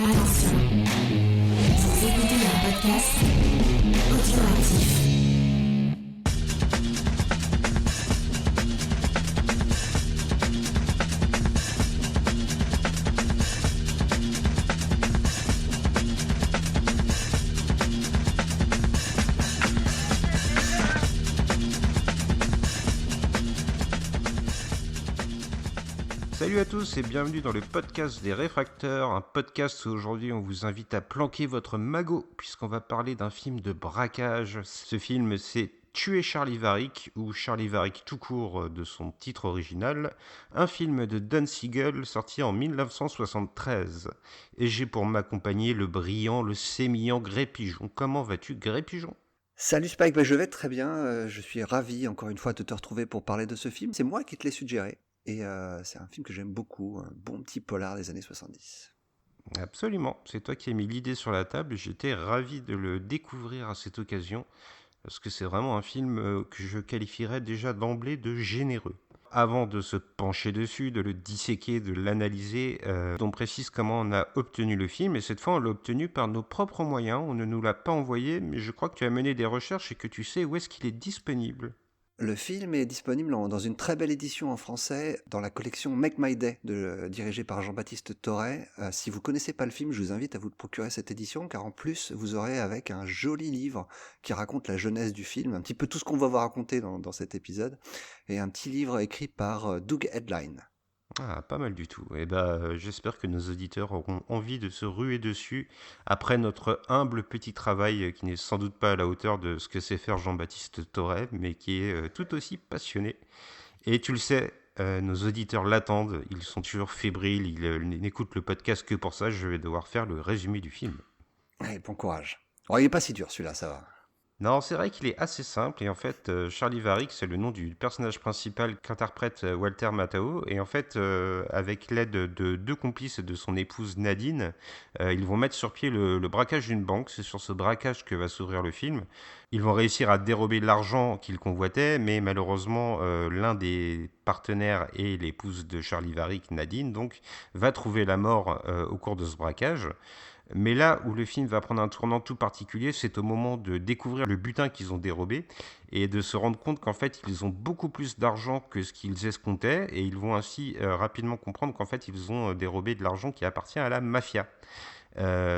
Attention, vous écoutez un podcast audioactif. Salut à tous et bienvenue dans le podcast des réfracteurs, un podcast où aujourd'hui on vous invite à planquer votre magot puisqu'on va parler d'un film de braquage. Ce film c'est Tuer Charlie Varick ou Charlie Varick tout court de son titre original, un film de Don Siegel sorti en 1973. Et j'ai pour m'accompagner le brillant, le sémillant Gré Pigeon. Comment vas-tu Gré Pigeon ? Salut Spike, je vais très bien, je suis ravi encore une fois de te retrouver pour parler de ce film, c'est moi qui te l'ai suggéré. Et c'est un film que j'aime beaucoup, un bon petit polar des années 70. Absolument, c'est toi qui as mis l'idée sur la table et j'étais ravi de le découvrir à cette occasion parce que c'est vraiment un film que je qualifierais déjà d'emblée de généreux. Avant de se pencher dessus, de le disséquer, de l'analyser, on précise comment on a obtenu le film et cette fois on l'a obtenu par nos propres moyens, on ne nous l'a pas envoyé mais je crois que tu as mené des recherches et que tu sais où est-ce qu'il est disponible. Le film est disponible dans une très belle édition en français dans la collection Make My Day dirigée par Jean-Baptiste Thoret. Si vous connaissez pas le film, je vous invite à vous procurer cette édition car en plus vous aurez avec un joli livre qui raconte la jeunesse du film, un petit peu tout ce qu'on va vous raconter dans cet épisode, et un petit livre écrit par Doug Headline. Ah, pas mal du tout. Et j'espère que nos auditeurs auront envie de se ruer dessus après notre humble petit travail qui n'est sans doute pas à la hauteur de ce que sait faire Jean-Baptiste Thoret, mais qui est tout aussi passionné. Et tu le sais, nos auditeurs l'attendent, ils sont toujours fébriles, ils n'écoutent le podcast que pour ça, je vais devoir faire le résumé du film. Allez, bon courage. Oh, il est pas si dur celui-là, ça va. Non, c'est vrai qu'il est assez simple et en fait, Charlie Varick, c'est le nom du personnage principal qu'interprète Walter Matthau et en fait, avec l'aide de deux complices et de son épouse Nadine, ils vont mettre sur pied le braquage d'une banque. C'est sur ce braquage que va s'ouvrir le film. Ils vont réussir à dérober l'argent qu'ils convoitaient, mais malheureusement, l'un des partenaires et l'épouse de Charlie Varick, Nadine, donc, va trouver la mort au cours de ce braquage. Mais là où le film va prendre un tournant tout particulier, c'est au moment de découvrir le butin qu'ils ont dérobé et de se rendre compte qu'en fait, ils ont beaucoup plus d'argent que ce qu'ils escomptaient et ils vont ainsi rapidement comprendre qu'en fait, ils ont dérobé de l'argent qui appartient à la mafia.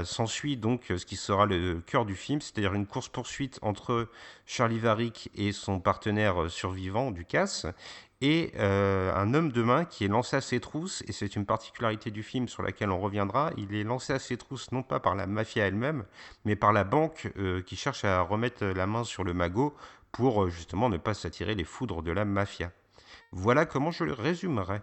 S'ensuit donc ce qui sera le cœur du film, c'est-à-dire une course-poursuite entre Charlie Varick et son partenaire survivant du casse, et un homme de main qui est lancé à ses trousses, et c'est une particularité du film sur laquelle on reviendra, il est lancé à ses trousses non pas par la mafia elle-même, mais par la banque qui cherche à remettre la main sur le magot pour justement ne pas s'attirer les foudres de la mafia. Voilà comment je le résumerai.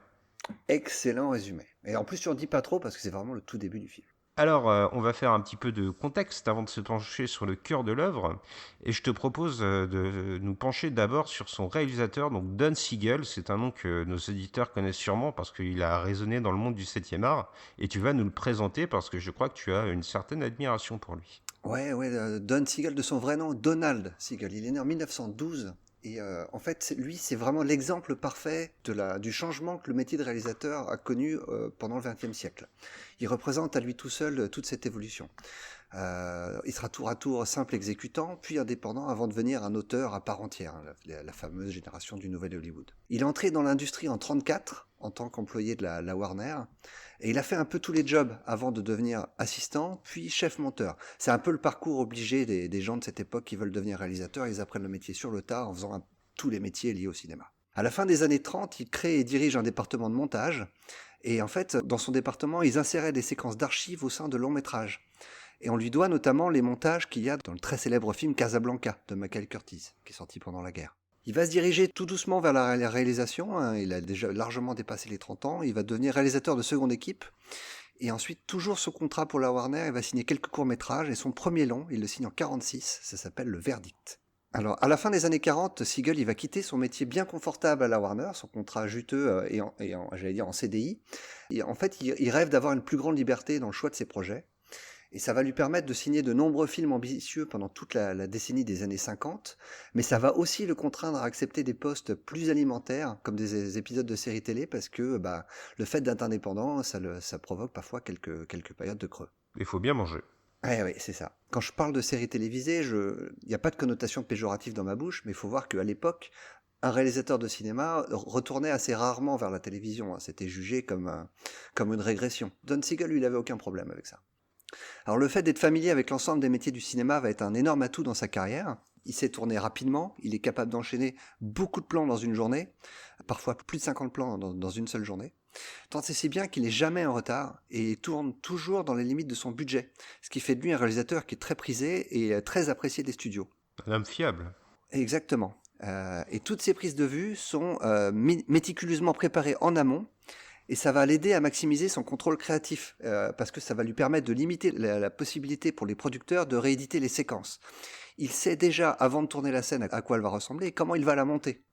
Excellent résumé. Et en plus, tu en dis pas trop parce que c'est vraiment le tout début du film. Alors, on va faire un petit peu de contexte avant de se pencher sur le cœur de l'œuvre. Et je te propose de nous pencher d'abord sur son réalisateur, donc Don Siegel. C'est un nom que nos éditeurs connaissent sûrement parce qu'il a résonné dans le monde du 7e art. Et tu vas nous le présenter parce que je crois que tu as une certaine admiration pour lui. Ouais, Don Siegel, de son vrai nom, Donald Siegel. Il est né en 1912. Et en fait, lui, c'est vraiment l'exemple parfait du changement que le métier de réalisateur a connu pendant le XXe siècle. Il représente à lui tout seul toute cette évolution. Il sera tour à tour simple exécutant, puis indépendant avant de devenir un auteur à part entière, la fameuse génération du Nouvel Hollywood. Il est entré dans l'industrie en 1934 en tant qu'employé de la Warner, et il a fait un peu tous les jobs avant de devenir assistant, puis chef monteur. C'est un peu le parcours obligé des gens de cette époque qui veulent devenir réalisateurs, ils apprennent le métier sur le tas en faisant tous les métiers liés au cinéma. À la fin des années 30, il crée et dirige un département de montage, et en fait, dans son département, ils inséraient des séquences d'archives au sein de longs métrages. Et on lui doit notamment les montages qu'il y a dans le très célèbre film Casablanca de Michael Curtiz, qui est sorti pendant la guerre. Il va se diriger tout doucement vers la réalisation, hein. Il a déjà largement dépassé les 30 ans, il va devenir réalisateur de seconde équipe, et ensuite, toujours sous contrat pour la Warner, il va signer quelques courts-métrages, et son premier long, il le signe en 1946, ça s'appelle Le Verdict. Alors, à la fin des années 40, Siegel, il va quitter son métier bien confortable à la Warner, son contrat juteux en CDI. Et en fait, il rêve d'avoir une plus grande liberté dans le choix de ses projets. Et ça va lui permettre de signer de nombreux films ambitieux pendant toute la décennie des années 50, mais ça va aussi le contraindre à accepter des postes plus alimentaires, comme des épisodes de séries télé, parce que le fait d'être indépendant, ça provoque parfois quelques périodes de creux. Il faut bien manger. Ouais, ouais, c'est ça. Quand je parle de séries télévisées, il n'y a pas de connotation péjorative dans ma bouche, mais il faut voir qu'à l'époque, un réalisateur de cinéma retournait assez rarement vers la télévision, hein. C'était jugé comme une régression. Don Siegel, lui, il avait aucun problème avec ça. Alors le fait d'être familier avec l'ensemble des métiers du cinéma va être un énorme atout dans sa carrière. Il sait tourner rapidement, il est capable d'enchaîner beaucoup de plans dans une journée, parfois plus de 50 plans dans une seule journée. Tant c'est si bien qu'il n'est jamais en retard et tourne toujours dans les limites de son budget, ce qui fait de lui un réalisateur qui est très prisé et très apprécié des studios. Un homme fiable. Exactement. Et toutes ces prises de vue sont méticuleusement préparées en amont, et ça va l'aider à maximiser son contrôle créatif, parce que ça va lui permettre de limiter la possibilité pour les producteurs de rééditer les séquences. Il sait déjà, avant de tourner la scène, à quoi elle va ressembler et comment il va la monter.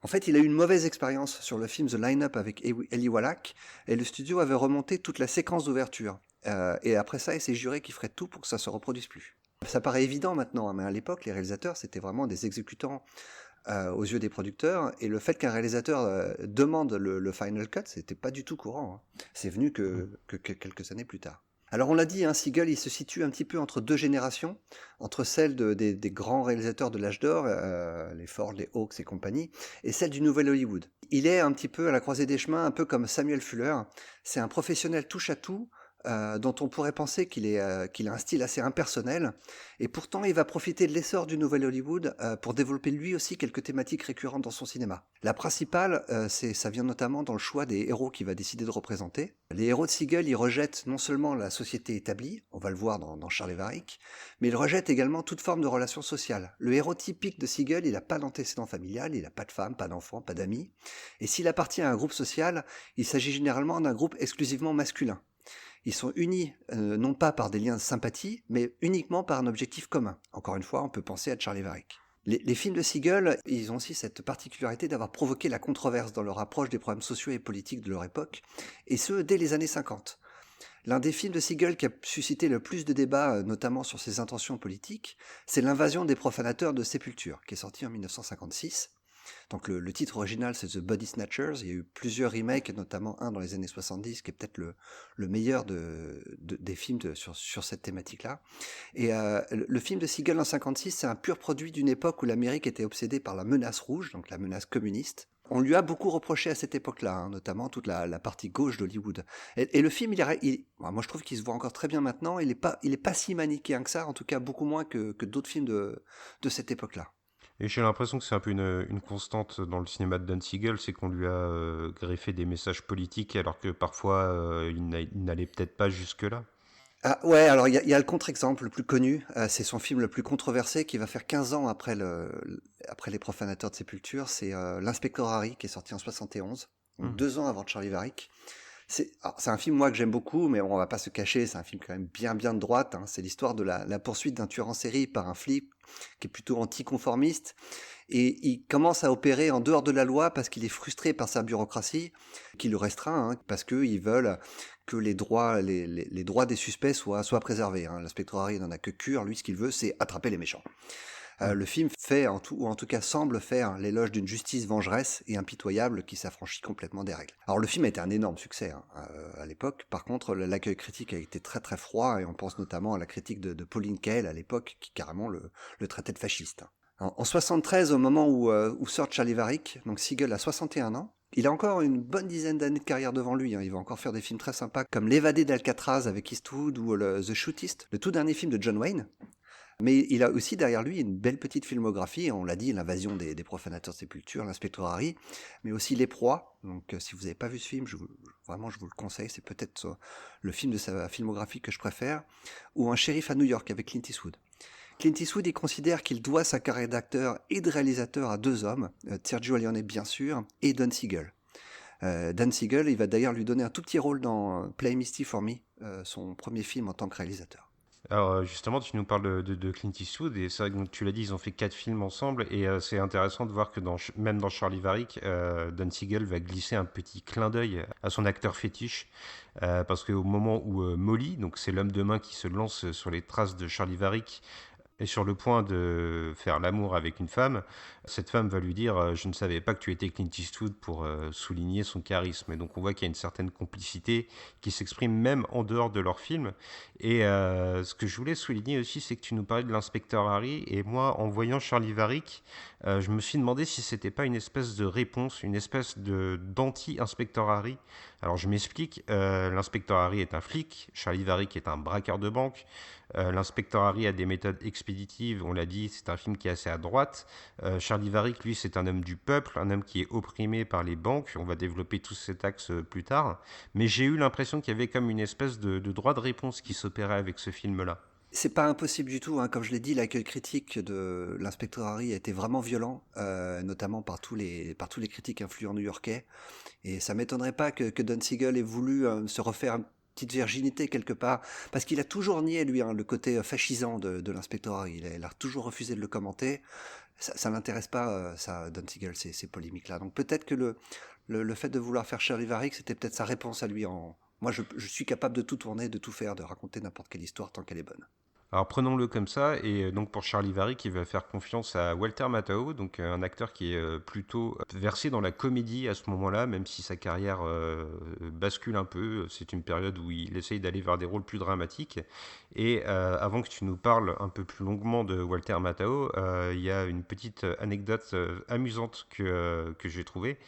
En fait, il a eu une mauvaise expérience sur le film The Line-Up avec Eli Wallach, et le studio avait remonté toute la séquence d'ouverture. Et après ça, il s'est juré qu'il ferait tout pour que ça se reproduise plus. Ça paraît évident maintenant, hein, mais à l'époque, les réalisateurs, c'était vraiment des exécutants aux yeux des producteurs, et le fait qu'un réalisateur demande le final cut, c'était pas du tout courant, hein. C'est venu que quelques années plus tard. Alors on l'a dit, hein, Siegel, il se situe un petit peu entre deux générations, entre celle des grands réalisateurs de l'âge d'or, les Ford, les Hawks et compagnie, et celle du nouvel Hollywood. Il est un petit peu à la croisée des chemins, un peu comme Samuel Fuller. C'est un professionnel touche à tout, dont on pourrait penser qu'il a un style assez impersonnel, et pourtant il va profiter de l'essor du nouvel Hollywood pour développer lui aussi quelques thématiques récurrentes dans son cinéma. La principale, ça vient notamment dans le choix des héros qu'il va décider de représenter. Les héros de Siegel, ils rejettent non seulement la société établie, on va le voir dans Charlie Varick, mais ils rejettent également toute forme de relation sociale. Le héros typique de Siegel, il n'a pas d'antécédent familial, il n'a pas de femme, pas d'enfant, pas d'amis, et s'il appartient à un groupe social, il s'agit généralement d'un groupe exclusivement masculin. Ils sont unis non pas par des liens de sympathie, mais uniquement par un objectif commun. Encore une fois, on peut penser à Charlie Varick. Les films de Siegel, ils ont aussi cette particularité d'avoir provoqué la controverse dans leur approche des problèmes sociaux et politiques de leur époque, et ce, dès les années 50. L'un des films de Siegel qui a suscité le plus de débats, notamment sur ses intentions politiques, c'est L'invasion des profanateurs de Sépulture, qui est sorti en 1956. Donc le titre original, c'est The Body Snatchers. Il y a eu plusieurs remakes, notamment un dans les années 70, qui est peut-être le meilleur des films sur cette thématique-là. Et le film de Siegel en 56, c'est un pur produit d'une époque où l'Amérique était obsédée par la menace rouge, donc la menace communiste. On lui a beaucoup reproché à cette époque-là, hein, notamment toute la partie gauche d'Hollywood. Et le film, moi je trouve qu'il se voit encore très bien maintenant. Il est pas si manichéen que ça, en tout cas beaucoup moins que d'autres films de cette époque-là. Et j'ai l'impression que c'est un peu une constante dans le cinéma de Don Siegel, c'est qu'on lui a greffé des messages politiques alors que parfois il n'allait peut-être pas jusque-là. Ah ouais, alors il y a le contre-exemple le plus connu, c'est son film le plus controversé qui va faire 15 ans après Les Profanateurs de Sépulture, c'est L'Inspecteur Harry qui est sorti en 71, donc 2 ans avant Charlie Varick. C'est un film moi que j'aime beaucoup, mais on va pas se cacher, c'est un film quand même bien de droite, hein. C'est l'histoire de la poursuite d'un tueur en série par un flic qui est plutôt anticonformiste, et il commence à opérer en dehors de la loi parce qu'il est frustré par sa bureaucratie, qui le restreint, hein, parce qu'ils veulent que les droits des suspects soient préservés, hein. L'inspecteur Harry n'en a que cure, lui ce qu'il veut c'est attraper les méchants. Le film fait, ou en tout cas semble faire, l'éloge d'une justice vengeresse et impitoyable qui s'affranchit complètement des règles. Alors le film a été un énorme succès, hein, à l'époque. Par contre, l'accueil critique a été très très froid, et on pense notamment à la critique de Pauline Kael à l'époque, qui carrément le traitait de fasciste. En 73, au moment où sort Charlie Varick, donc Siegel a 61 ans, il a encore une bonne dizaine d'années de carrière devant lui, hein. Il va encore faire des films très sympas comme L'Évadé d'Alcatraz avec Eastwood ou The Shootist, le tout dernier film de John Wayne. Mais il a aussi derrière lui une belle petite filmographie, on l'a dit, L'invasion des profanateurs de Sépulture, L'Inspecteur Harry, mais aussi Les Proies. Donc si vous n'avez pas vu ce film, je vous le conseille, c'est peut-être le film de sa filmographie que je préfère, ou Un shérif à New York avec Clint Eastwood. Clint Eastwood, il considère qu'il doit sa carrière d'acteur et de réalisateur à 2 hommes, Sergio Leone bien sûr, et Don Siegel. Don Siegel, il va d'ailleurs lui donner un tout petit rôle dans Play Misty for Me, son premier film en tant que réalisateur. Alors justement, tu nous parles de Clint Eastwood, et c'est vrai que tu l'as dit, ils ont fait 4 films ensemble, et c'est intéressant de voir que même dans Charlie Varick, Don Siegel va glisser un petit clin d'œil à son acteur fétiche, parce qu'au moment où Molly, donc c'est l'homme de main qui se lance sur les traces de Charlie Varick, est sur le point de faire l'amour avec une femme, cette femme va lui dire je ne savais pas que tu étais Clint Eastwood pour souligner son charisme. Et donc on voit qu'il y a une certaine complicité qui s'exprime même en dehors de leur film. Et ce que je voulais souligner aussi, c'est que tu nous parlais de l'inspecteur Harry. Et moi, en voyant Charlie Varick, je me suis demandé si c'était pas une espèce de réponse, une espèce d'anti-inspecteur Harry. Alors je m'explique, l'inspecteur Harry est un flic, Charlie Varick est un braqueur de banque. L'inspecteur Harry a des méthodes expéditives, on l'a dit, c'est un film qui est assez à droite. Charlie Varick, lui, c'est un homme du peuple, un homme qui est opprimé par les banques. On va développer tout cet axe plus tard. Mais j'ai eu l'impression qu'il y avait comme une espèce de droit de réponse qui s'opérait avec ce film-là. C'est pas impossible du tout, hein. Comme je l'ai dit, l'accueil critique de l'inspecteur Harry a été vraiment violent, notamment par tous les critiques influents new-yorkais. Et ça m'étonnerait pas que Don Siegel ait voulu se refaire une petite virginité quelque part, parce qu'il a toujours nié, lui, hein, le côté fascisant de l'inspecteur Harry. Il a toujours refusé de le commenter. Ça l'intéresse pas, ça, Don Siegel, ces polémiques-là. Donc peut-être que le fait de vouloir faire Charlie Varick, c'était peut-être sa réponse à lui. Moi, je suis capable de tout tourner, de tout faire, de raconter n'importe quelle histoire tant qu'elle est bonne. Alors prenons-le comme ça, et donc pour Charlie Varick, il va faire confiance à Walter Matthau, donc un acteur qui est plutôt versé dans la comédie à ce moment-là, même si sa carrière bascule un peu. C'est une période où il essaye d'aller vers des rôles plus dramatiques. Et avant que tu nous parles un peu plus longuement de Walter Matthau, il y a une petite anecdote amusante que j'ai trouvée.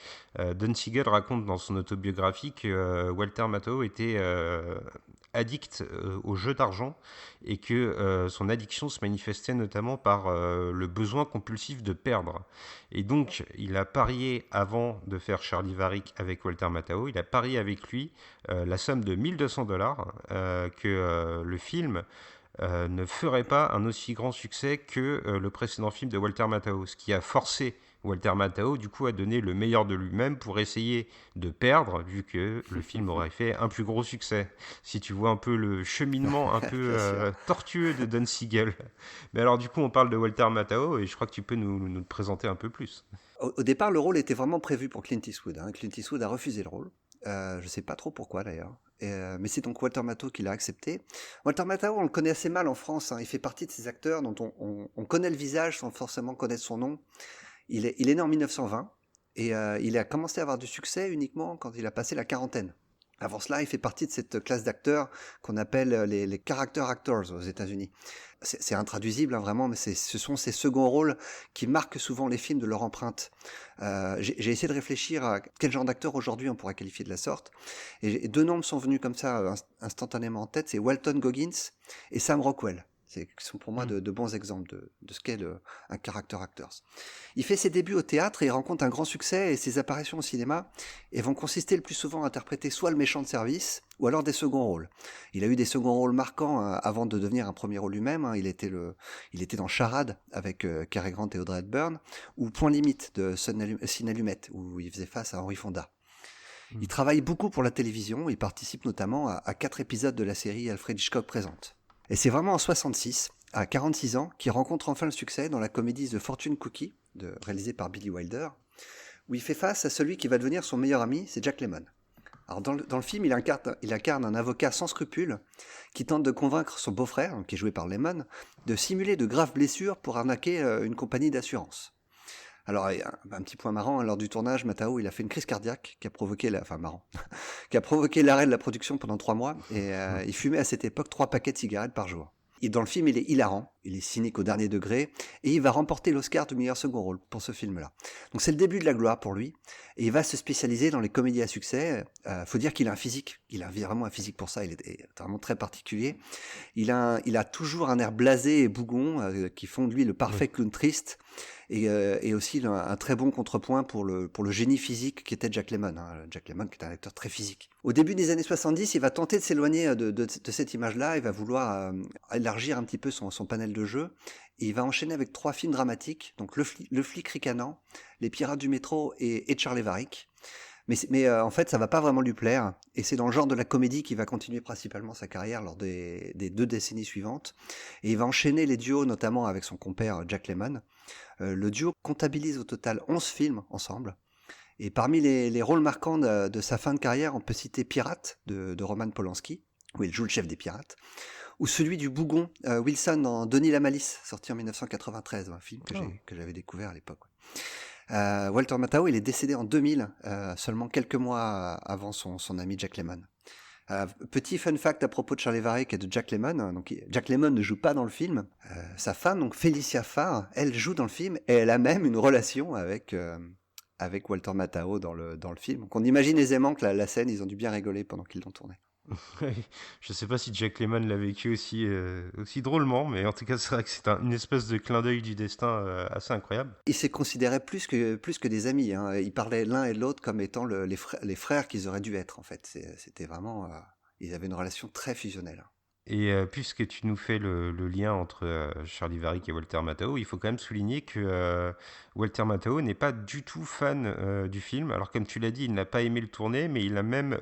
Don Siegel raconte dans son autobiographie que Walter Matthau était addict au jeu d'argent et que son addiction se manifestait notamment par le besoin compulsif de perdre. Et donc, il a parié avant de faire Charlie Varick avec Walter Matthau, il a parié avec lui la somme de $1 200 que le film ne ferait pas un aussi grand succès que le précédent film de Walter Matthau, ce qui a forcé Walter Matthau, du coup, a donné le meilleur de lui-même pour essayer de perdre, vu que le film aurait fait un plus gros succès. Si tu vois un peu le cheminement un peu tortueux de Don Siegel. Mais alors, du coup, on parle de Walter Matthau, et je crois que tu peux nous le présenter un peu plus. Au départ, le rôle était vraiment prévu pour Clint Eastwood, hein. Clint Eastwood a refusé le rôle. Je sais pas trop pourquoi d'ailleurs. Mais c'est donc Walter Matthau qui l'a accepté. Walter Matthau, on le connaît assez mal en France, hein. Il fait partie de ces acteurs dont on connaît le visage sans forcément connaître son nom. Il est né en 1920 et il a commencé à avoir du succès uniquement quand il a passé la quarantaine. Avant cela, il fait partie de cette classe d'acteurs qu'on appelle les character actors aux États-Unis. C'est intraduisible, hein, vraiment, mais ce sont ces seconds rôles qui marquent souvent les films de leur empreinte. J'ai essayé de réfléchir à quel genre d'acteur aujourd'hui on pourrait qualifier de la sorte, et deux noms me sont venus comme ça instantanément en tête, c'est Walton Goggins et Sam Rockwell. Qui sont pour moi de bons exemples de ce qu'est un character actor. Il fait ses débuts au théâtre et il rencontre un grand succès, et ses apparitions au cinéma vont consister le plus souvent à interpréter soit le méchant de service ou alors des seconds rôles. Il a eu des seconds rôles marquants avant de devenir un premier rôle lui-même, hein. Il était dans Charade avec Cary Grant et Audrey Hepburn, ou Point Limite de Cine Allumette où il faisait face à Henry Fonda. Il travaille beaucoup pour la télévision, il participe notamment à 4 épisodes de la série Alfred Hitchcock présente. Et c'est vraiment en 66, à 46 ans, qu'il rencontre enfin le succès dans la comédie The Fortune Cookie, réalisée par Billy Wilder, où il fait face à celui qui va devenir son meilleur ami, c'est Jack Lemmon. Alors dans le film, il incarne un avocat sans scrupules qui tente de convaincre son beau-frère, qui est joué par Lemmon, de simuler de graves blessures pour arnaquer une compagnie d'assurance. Alors, un petit point marrant, lors du tournage, Matthau, il a fait une crise cardiaque qui a provoqué qui a provoqué l'arrêt de la production pendant 3 mois, et il fumait à cette époque 3 paquets de cigarettes par jour. Et dans le film, il est hilarant, il est cynique au dernier degré, et il va remporter l'Oscar du meilleur second rôle pour ce film-là. Donc c'est le début de la gloire pour lui, et il va se spécialiser dans les comédies à succès. Faut dire qu'il a un physique, il a vraiment un physique pour ça, il est vraiment très particulier. Il a toujours un air blasé et bougon, qui font de lui le parfait clown triste, et aussi un très bon contrepoint pour le génie physique qui était Jack Lemmon, hein. Jack Lemmon qui est un acteur très physique. Au début des années 70, il va tenter de s'éloigner de cette image-là, il va vouloir élargir un petit peu son panel de jeu, et il va enchaîner avec 3 films dramatiques, donc Le flic ricanant, Les pirates du métro et Charlie Varick. Mais en fait, ça va pas vraiment lui plaire, et c'est dans le genre de la comédie qu'il va continuer principalement sa carrière lors des 2 décennies suivantes. Et il va enchaîner les duos, notamment avec son compère Jack Lemmon. Le duo comptabilise au total 11 films ensemble. Et parmi les rôles marquants de sa fin de carrière, on peut citer Pirate de Roman Polanski, où il joue le chef des pirates. Ou celui du Bougon, Wilson dans Denis la Malice, sorti en 1993, un film Oh. que j'avais découvert à l'époque. Walter Matthau, il est décédé en 2000, seulement quelques mois avant son ami Jack Lemmon. Petit fun fact à propos de Charlie Varick et de Jack Lemmon. Donc, Jack Lemmon ne joue pas dans le film. Sa femme, donc Felicia Farr, elle joue dans le film et elle a même une relation avec Walter Matthau dans le film. Donc on imagine aisément que la scène, ils ont dû bien rigoler pendant qu'ils l'ont tournée. Je sais pas si Jack Lemmon l'a vécu aussi drôlement, mais en tout cas, c'est vrai que c'est une espèce de clin d'œil du destin assez incroyable. Ils se considéraient plus que des amis. Hein. Ils parlaient l'un et l'autre comme étant les frères qu'ils auraient dû être, en fait. C'était vraiment... ils avaient une relation très fusionnelle. Et puisque tu nous fais le lien entre Charlie Varick et Walter Matthau, il faut quand même souligner que Walter Matthau n'est pas du tout fan du film. Alors comme tu l'as dit, il n'a pas aimé le tourner, mais il a même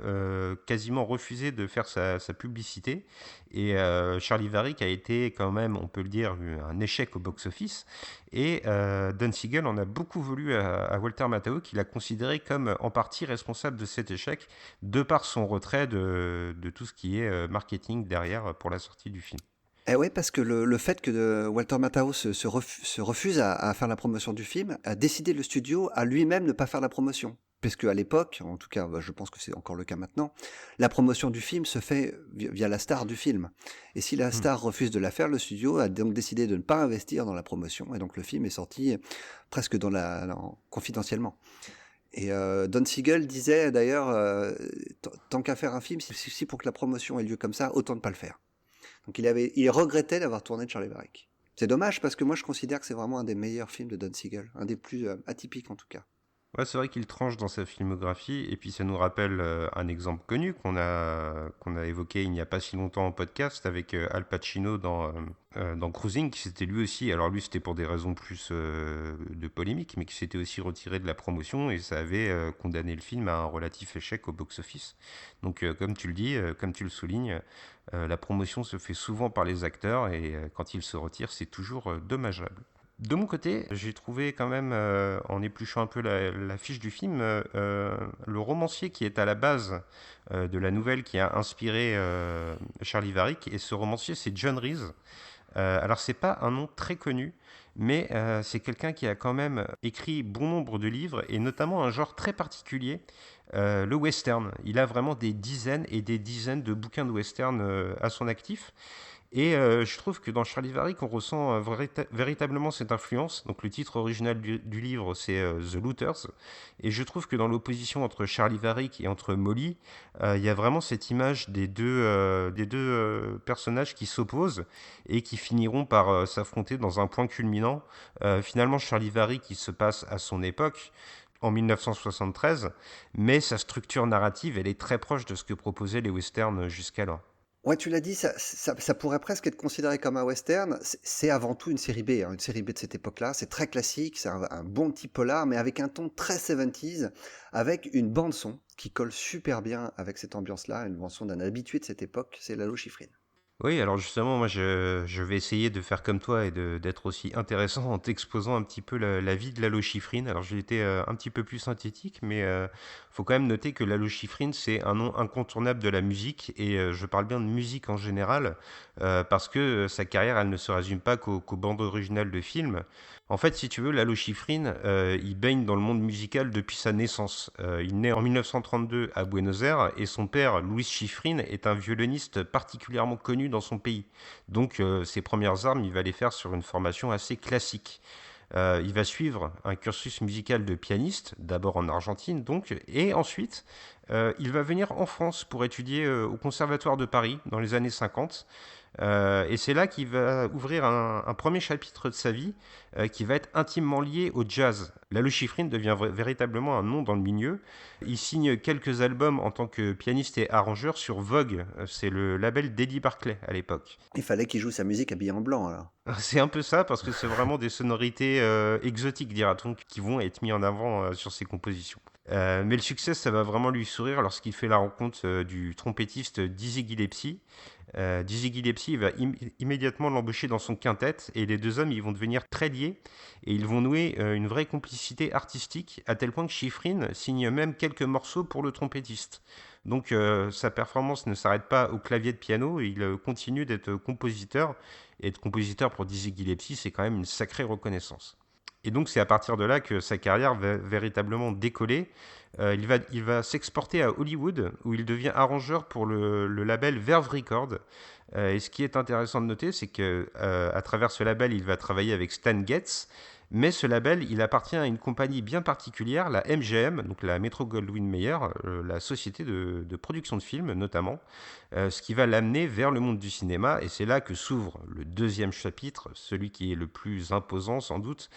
quasiment refusé de faire sa publicité. Et Charlie Varick a été quand même, on peut le dire, un échec au box-office. Et Don Siegel en a beaucoup voulu à Walter Matthau, qu'il a considéré comme en partie responsable de cet échec, de par son retrait de tout ce qui est marketing derrière pour la sortie du film. Eh oui, parce que le fait que Walter Matthau se refuse à faire la promotion du film a décidé le studio à lui-même ne pas faire la promotion. Parce qu'à l'époque, en tout cas, je pense que c'est encore le cas maintenant, la promotion du film se fait via la star du film. Et si la star refuse de la faire, le studio a donc décidé de ne pas investir dans la promotion. Et donc le film est sorti presque confidentiellement. Et Don Siegel disait d'ailleurs, tant qu'à faire un film, si pour que la promotion ait lieu comme ça, autant ne pas le faire. Donc il regrettait d'avoir tourné de Charlie Varick. C'est dommage parce que moi je considère que c'est vraiment un des meilleurs films de Don Siegel, un des plus atypiques en tout cas. Ouais, c'est vrai qu'il tranche dans sa filmographie, et puis ça nous rappelle un exemple connu qu'on a évoqué il n'y a pas si longtemps en podcast avec Al Pacino dans Cruising, qui s'était lui aussi, alors lui c'était pour des raisons plus de polémique, mais qui s'était aussi retiré de la promotion, et ça avait condamné le film à un relatif échec au box-office. Donc comme tu le dis, comme tu le soulignes, la promotion se fait souvent par les acteurs, et quand ils se retirent, c'est toujours dommageable. De mon côté, j'ai trouvé quand même, en épluchant un peu la fiche du film, le romancier qui est à la base de la nouvelle qui a inspiré Charlie Varick. Et ce romancier, c'est John Reese. Alors, c'est pas un nom très connu, mais c'est quelqu'un qui a quand même écrit bon nombre de livres, et notamment un genre très particulier, le western. Il a vraiment des dizaines et des dizaines de bouquins de western à son actif. Et je trouve que dans Charlie Varick, on ressent véritablement cette influence. Donc le titre original du livre, c'est The Looters. Et je trouve que dans l'opposition entre Charlie Varick et entre Molly, il y a vraiment cette image des deux personnages qui s'opposent et qui finiront par s'affronter dans un point culminant. Finalement, Charlie Varick, il se passe à son époque, en 1973, mais sa structure narrative, elle est très proche de ce que proposaient les westerns jusqu'alors. Ouais, tu l'as dit, ça pourrait presque être considéré comme un western. C'est avant tout une série B, hein, une série B de cette époque-là. C'est très classique, c'est un bon petit polar, mais avec un ton très 70s, avec une bande-son qui colle super bien avec cette ambiance-là, une bande-son d'un habitué de cette époque, c'est Lalo Schifrin. Oui, alors justement, moi je vais essayer de faire comme toi et d'être aussi intéressant en t'exposant un petit peu la vie de Lalo Schifrin. Alors j'ai été un petit peu plus synthétique, mais faut quand même noter que Lalo Schifrin, c'est un nom incontournable de la musique, et je parle bien de musique en général, parce que sa carrière, elle ne se résume pas qu'aux bandes originales de films. En fait, si tu veux, Lalo Schifrin, il baigne dans le monde musical depuis sa naissance. Il naît en 1932 à Buenos Aires, et son père, Luis Schifrin, est un violoniste particulièrement connu dans son pays. Donc, ses premières armes, il va les faire sur une formation assez classique. Il va suivre un cursus musical de pianiste, d'abord en Argentine donc, et ensuite il va venir en France pour étudier au Conservatoire de Paris dans les années 50. Et c'est là qu'il va ouvrir un premier chapitre de sa vie qui va être intimement lié au jazz. Lalo Schifrin devient véritablement un nom dans le milieu. Il signe quelques albums en tant que pianiste et arrangeur sur Vogue. C'est le label d'Eddie Barclay à l'époque. Il fallait qu'il joue sa musique habillé en blanc, alors. C'est un peu ça, parce que c'est vraiment des sonorités exotiques, dira-t-on, qui vont être mis en avant sur ses compositions. Mais le succès, ça va vraiment lui sourire lorsqu'il fait la rencontre du trompettiste Dizzy Gillespie. Dizzy Gillespie va immédiatement l'embaucher dans son quintet, et les deux hommes ils vont devenir très liés, et ils vont nouer une vraie complicité artistique, à tel point que Schifrin signe même quelques morceaux pour le trompettiste. Donc sa performance ne s'arrête pas au clavier de piano, il continue d'être compositeur. Et être compositeur pour Dizzy Gillespie, c'est quand même une sacrée reconnaissance. Et donc c'est à partir de là que sa carrière va véritablement décoller. Il va s'exporter à Hollywood, où il devient arrangeur pour le label Verve Records. Et ce qui est intéressant de noter, c'est que à travers ce label, il va travailler avec Stan Getz. Mais ce label, il appartient à une compagnie bien particulière, la MGM, donc la Metro-Goldwyn-Mayer, la société de production de films notamment, ce qui va l'amener vers le monde du cinéma. Et c'est là que s'ouvre le deuxième chapitre, celui qui est le plus imposant sans doute,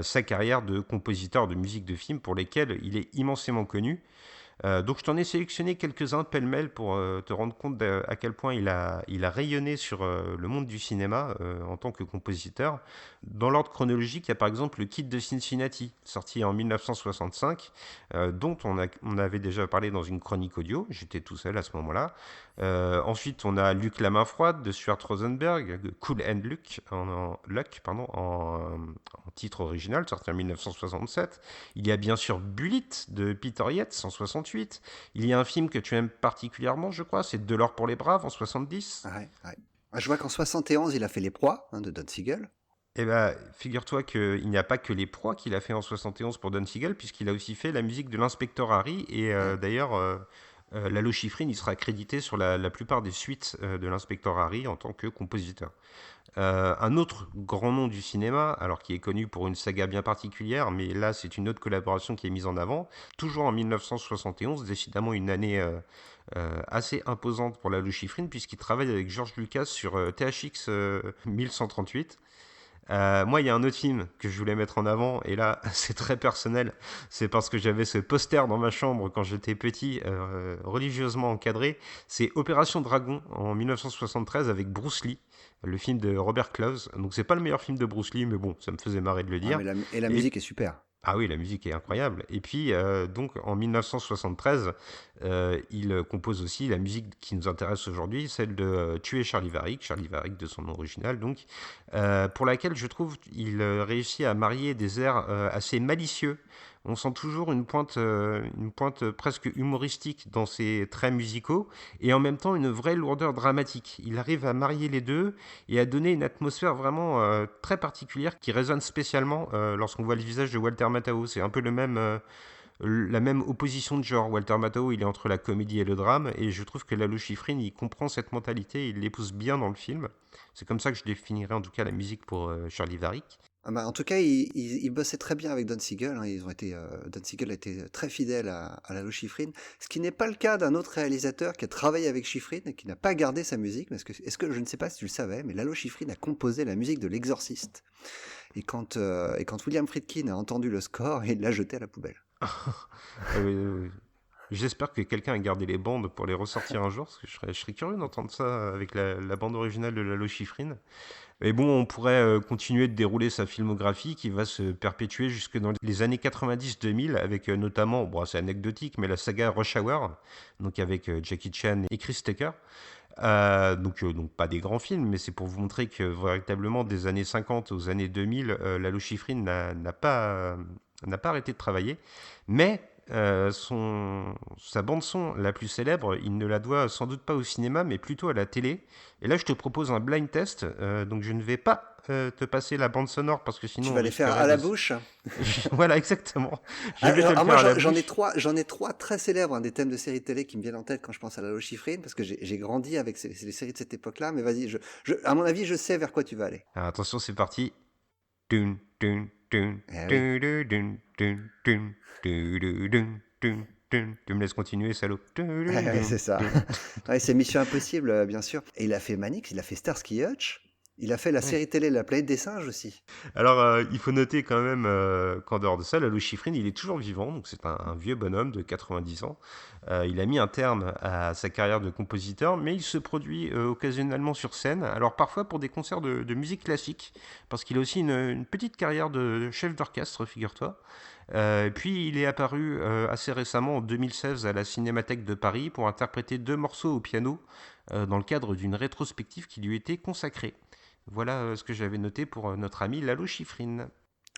sa carrière de compositeur de musique de film pour lesquels il est immensément connu. Donc je t'en ai sélectionné quelques-uns pêle-mêle pour te rendre compte à quel point il a rayonné sur le monde du cinéma en tant que compositeur. Dans l'ordre chronologique, il y a par exemple le Kid de Cincinnati, sorti en 1965, dont on avait déjà parlé dans une chronique audio, j'étais tout seul à ce moment-là. Ensuite, on a Luc la main froide de Stuart Rosenberg, Cool and Luck, en titre original, sorti en 1967. Il y a bien sûr Bullitt de Peter Yates en 68. Il y a un film que tu aimes particulièrement, je crois, c'est De l'or pour les braves en 70. Ouais. Je vois qu'en 71, il a fait Les Proies de Don Siegel. Eh ben, figure-toi qu'il n'y a pas que Les Proies qu'il a fait en 71 pour Don Siegel, puisqu'il a aussi fait la musique de l'Inspecteur Harry. Et d'ailleurs, Lalo Schifrin, il sera crédité sur la plupart des suites de l'Inspecteur Harry en tant que compositeur. Un autre grand nom du cinéma, alors qui est connu pour une saga bien particulière, mais là c'est une autre collaboration qui est mise en avant, toujours en 1971, décidément une année assez imposante pour Lalo Schifrin, puisqu'il travaille avec George Lucas sur THX 1138. Moi, il y a un autre film que je voulais mettre en avant, et là, c'est très personnel. C'est parce que j'avais ce poster dans ma chambre quand j'étais petit, religieusement encadré. C'est Opération Dragon en 1973 avec Bruce Lee, le film de Robert Clouse. Donc, c'est pas le meilleur film de Bruce Lee, mais bon, ça me faisait marrer de le dire. Et la musique est super. Ah oui, la musique est incroyable. Et puis, donc, en 1973, il compose aussi la musique qui nous intéresse aujourd'hui, celle de Tuer Charlie Varick de son nom original, donc, pour laquelle je trouve qu'il réussit à marier des airs assez malicieux. On sent toujours une pointe presque humoristique dans ses traits musicaux et en même temps une vraie lourdeur dramatique. Il arrive à marier les deux et à donner une atmosphère vraiment très particulière qui résonne spécialement lorsqu'on voit le visage de Walter Matthau. C'est un peu la même opposition de genre. Walter Matthau, il est entre la comédie et le drame, et je trouve que Lalo Schifrin, il comprend cette mentalité, il l'épouse bien dans le film. C'est comme ça que je définirais en tout cas la musique pour Charlie Varick. En tout cas, il bossait très bien avec Don Siegel. Don Siegel a été très fidèle à Lalo Schifrin, ce qui n'est pas le cas d'un autre réalisateur qui a travaillé avec Schifrin et qui n'a pas gardé sa musique. Est-ce que je ne sais pas si tu le savais, mais Lalo Schifrin a composé la musique de L'Exorciste. Et quand William Friedkin a entendu le score, il l'a jeté à la poubelle. J'espère que quelqu'un a gardé les bandes pour les ressortir un jour, parce que je serais curieux d'entendre ça avec la bande originale de Lalo Schifrin. Mais bon, on pourrait continuer de dérouler sa filmographie qui va se perpétuer jusque dans les années 90-2000 avec notamment, bon, c'est anecdotique, mais la saga Rush Hour, donc avec Jackie Chan et Chris Tucker. Donc pas des grands films, mais c'est pour vous montrer que véritablement des années 50 aux années 2000, Lalo Schifrin n'a pas arrêté de travailler. Mais sa bande-son la plus célèbre, il ne la doit sans doute pas au cinéma, mais plutôt à la télé. Et là, je te propose un blind test. Donc, je ne vais pas te passer la bande sonore parce que sinon. Tu vas les faire à la bouche. Voilà, exactement. J'en ai trois très célèbres, des thèmes de séries télé qui me viennent en tête quand je pense à Lalo Schifrin, parce que j'ai grandi avec les séries de cette époque-là. Mais vas-y, à mon avis, je sais vers quoi tu vas aller. Alors, attention, c'est parti. Dun, dun, dun, oui. dun, dun, dun, dun. Tu me laisses continuer, salaud. C'est ça. Ouais, c'est Mission Impossible, bien sûr. Et il a fait Manix, il a fait Starsky Hutch. Il a fait la série télé La Planète des Singes aussi. Alors, il faut noter quand même qu'en dehors de ça, Lalo Schifrin, il est toujours vivant. Donc, c'est un vieux bonhomme de 90 ans. Il a mis un terme à sa carrière de compositeur, mais il se produit occasionnellement sur scène. Alors, parfois pour des concerts de musique classique, parce qu'il a aussi une petite carrière de chef d'orchestre, figure-toi. Puis il est apparu assez récemment en 2016 à la Cinémathèque de Paris pour interpréter 2 morceaux au piano dans le cadre d'une rétrospective qui lui était consacrée. Voilà ce que j'avais noté pour notre ami Lalo Schifrin.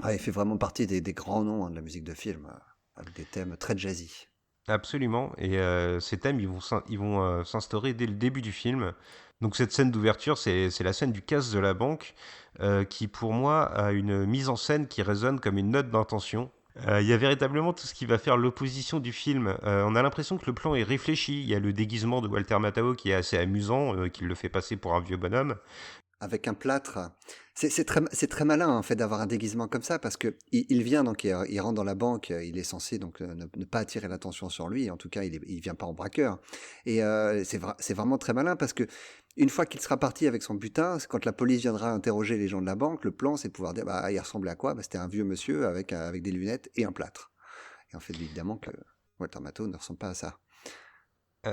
Il fait vraiment partie des grands noms de la musique de film, avec des thèmes très jazzy. Absolument, et ces thèmes, ils vont s'instaurer dès le début du film. Donc cette scène d'ouverture, c'est la scène du casse de la banque, qui pour moi a une mise en scène qui résonne comme une note d'intention. Il y a véritablement tout ce qui va faire l'opposition du film. On a l'impression que le plan est réfléchi. Il y a le déguisement de Walter Matthau qui est assez amusant, qui le fait passer pour un vieux bonhomme. Avec un plâtre. C'est très malin en fait d'avoir un déguisement comme ça parce que il vient donc il rentre dans la banque, il est censé donc ne pas attirer l'attention sur lui. En tout cas, il vient pas en braqueur. Et c'est vraiment très malin parce que une fois qu'il sera parti avec son butin, quand la police viendra interroger les gens de la banque, le plan c'est de pouvoir dire bah il ressemblait à quoi? Bah, c'était un vieux monsieur avec des lunettes et un plâtre. Et en fait évidemment que Walter Matthau ne ressemble pas à ça.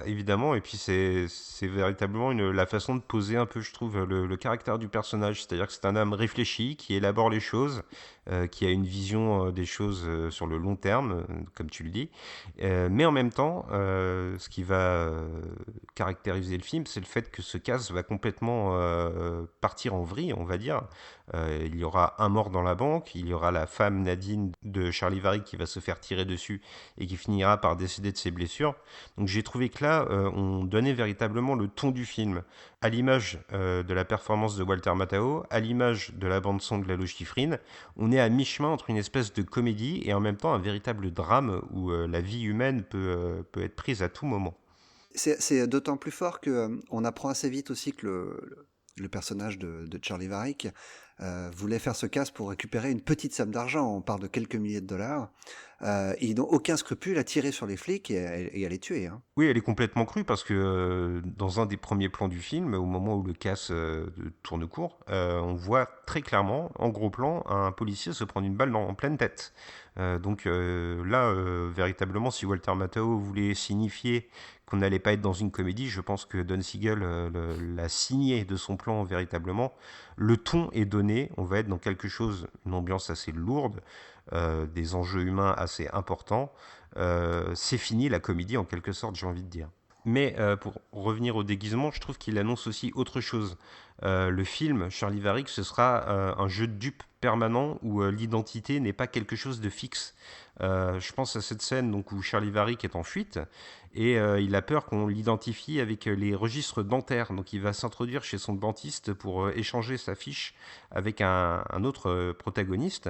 Évidemment, et puis c'est véritablement la façon de poser un peu, je trouve, le caractère du personnage. C'est-à-dire que c'est un homme réfléchi, qui élabore les choses, qui a une vision des choses sur le long terme, comme tu le dis. Mais en même temps, ce qui va caractériser le film, c'est le fait que ce casse va complètement partir en vrille, on va dire. Il y aura un mort dans la banque, il y aura la femme Nadine de Charlie Varick qui va se faire tirer dessus et qui finira par décéder de ses blessures. Donc j'ai trouvé que là, on donnait véritablement le ton du film, à l'image de la performance de Walter Matthau, à l'image de la bande-son de Lalo Schifrin. On est à mi-chemin entre une espèce de comédie et en même temps un véritable drame où la vie humaine peut être prise à tout moment. C'est d'autant plus fort que on apprend assez vite aussi que le personnage de Charlie Varick voulait faire ce casse pour récupérer une petite somme d'argent. On parle de quelques milliers de dollars. Ils n'ont aucun scrupule à tirer sur les flics et à les tuer. Hein. Oui, elle est complètement crue parce que dans un des premiers plans du film, au moment où le casse tourne court, on voit très clairement, en gros plan, un policier se prendre une balle en pleine tête. Donc là, véritablement, si Walter Matthau voulait signifier qu'on n'allait pas être dans une comédie, je pense que Don Siegel l'a signé de son plan véritablement. Le ton est donné, on va être dans quelque chose, une ambiance assez lourde, des enjeux humains assez importants. C'est fini la comédie en quelque sorte, j'ai envie de dire. Mais pour revenir au déguisement, je trouve qu'il annonce aussi autre chose. Le film Charlie Varick, ce sera un jeu de dupes permanent où l'identité n'est pas quelque chose de fixe. Je pense à cette scène donc, où Charlie Varick est en fuite et il a peur qu'on l'identifie avec les registres dentaires. Donc il va s'introduire chez son dentiste pour échanger sa fiche avec un autre protagoniste.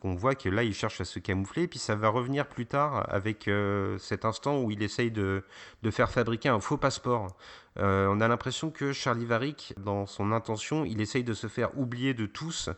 On voit que là il cherche à se camoufler, puis ça va revenir plus tard avec cet instant où il essaye de faire fabriquer un faux passeport. On a l'impression que Charlie Varick, dans son intention, il essaye de se faire oublier de tous.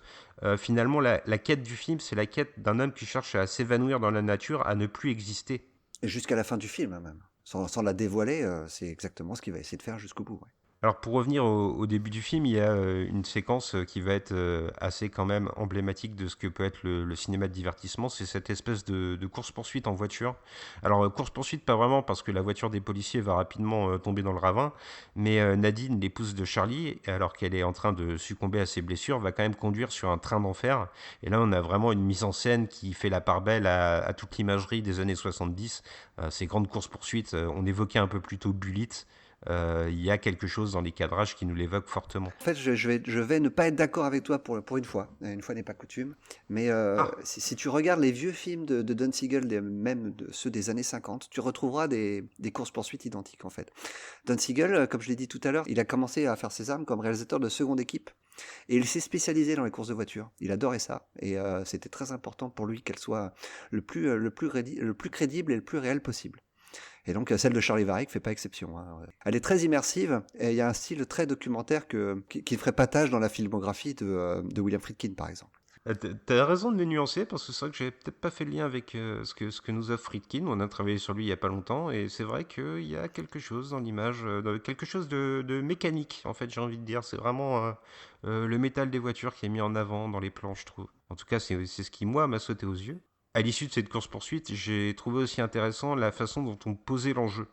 Finalement, la quête du film, c'est la quête d'un homme qui cherche à s'évanouir dans la nature, à ne plus exister. Et jusqu'à la fin du film, hein, même. Sans la dévoiler, c'est exactement ce qu'il va essayer de faire jusqu'au bout. Ouais. Alors pour revenir au début du film, il y a une séquence qui va être assez quand même emblématique de ce que peut être le cinéma de divertissement, c'est cette espèce de course-poursuite en voiture. Alors course-poursuite pas vraiment parce que la voiture des policiers va rapidement tomber dans le ravin, mais Nadine, l'épouse de Charlie, alors qu'elle est en train de succomber à ses blessures, va quand même conduire sur un train d'enfer. Et là on a vraiment une mise en scène qui fait la part belle à toute l'imagerie des années 70. Ces grandes courses-poursuites, on évoquait un peu plus tôt Bullitt. Il y a quelque chose dans les cadrages qui nous l'évoque fortement. En fait, je vais ne pas être d'accord avec toi pour une fois. Une fois n'est pas coutume. Mais si tu regardes les vieux films de Don Siegel, même ceux des années 50, tu retrouveras des courses-poursuites identiques en fait. Don Siegel, comme je l'ai dit tout à l'heure, il a commencé à faire ses armes comme réalisateur de seconde équipe. Et il s'est spécialisé dans les courses de voiture. Il adorait ça. Et c'était très important pour lui qu'elle soit le plus crédible et le plus réel possible. Et donc celle de Charlie Varick fait pas exception. Hein. Elle est très immersive et il y a un style très documentaire qui ne ferait pas tâche dans la filmographie de William Friedkin par exemple. T'as raison de le nuancer parce que c'est vrai que j'avais peut-être pas fait le lien avec ce que nous offre Friedkin. On a travaillé sur lui il y a pas longtemps et c'est vrai qu'il y a quelque chose dans l'image, quelque chose de mécanique en fait j'ai envie de dire. C'est vraiment le métal des voitures qui est mis en avant dans les plans je trouve. En tout cas c'est ce qui moi m'a sauté aux yeux. À l'issue de cette course-poursuite, j'ai trouvé aussi intéressant la façon dont on posait l'enjeu.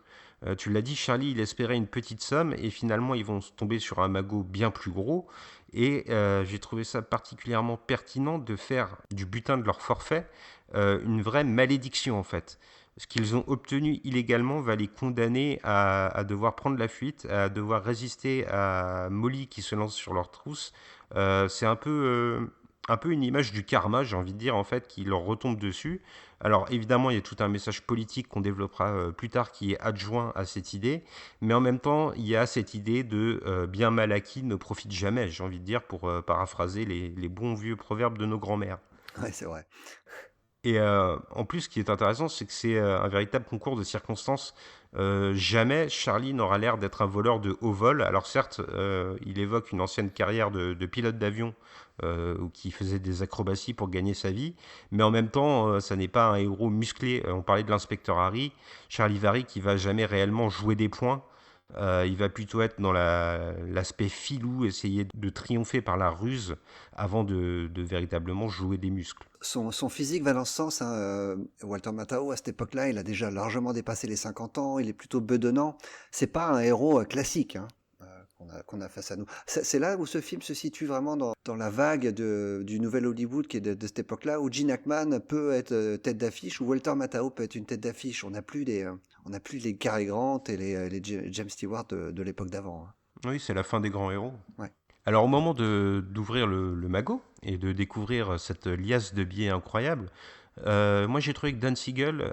Tu l'as dit, Charlie, il espérait une petite somme et finalement ils vont tomber sur un magot bien plus gros. Et j'ai trouvé ça particulièrement pertinent de faire du butin de leur forfait une vraie malédiction en fait. Ce qu'ils ont obtenu illégalement va les condamner à devoir prendre la fuite, à devoir résister à Molly qui se lance sur leur trousse. C'est un peu un peu une image du karma, j'ai envie de dire, en fait, qui leur retombe dessus. Alors évidemment, il y a tout un message politique qu'on développera plus tard qui est adjoint à cette idée, mais en même temps, il y a cette idée de bien mal acquis ne profite jamais, j'ai envie de dire, pour paraphraser les bons vieux proverbes de nos grands-mères. Ouais, c'est vrai. Et en plus, ce qui est intéressant, c'est que c'est un véritable concours de circonstances. Jamais Charlie n'aura l'air d'être un voleur de haut vol. Alors certes, il évoque une ancienne carrière de pilote d'avion qui faisait des acrobaties pour gagner sa vie, mais en même temps, ça n'est pas un héros musclé. On parlait de l'inspecteur Harry, Charlie Varick, qui va jamais réellement jouer des points. Il va plutôt être dans l'aspect filou, essayer de triompher par la ruse avant de véritablement jouer des muscles. Son physique va dans ce sens, hein. Walter Matthau, à cette époque-là, il a déjà largement dépassé les 50 ans, il est plutôt bedonnant. C'est pas un héros classique, hein, qu'on a face à nous. C'est là où ce film se situe vraiment dans la vague du nouvel Hollywood qui est de cette époque-là, où Gene Hackman peut être tête d'affiche, où Walter Matthau peut être une tête d'affiche. On n'a plus les Cary Grant et les James Stewart de l'époque d'avant, hein. Oui, c'est la fin des grands héros. Ouais. Alors au moment d'ouvrir le magot et de découvrir cette liasse de billets incroyable, moi j'ai trouvé que Dan Siegel,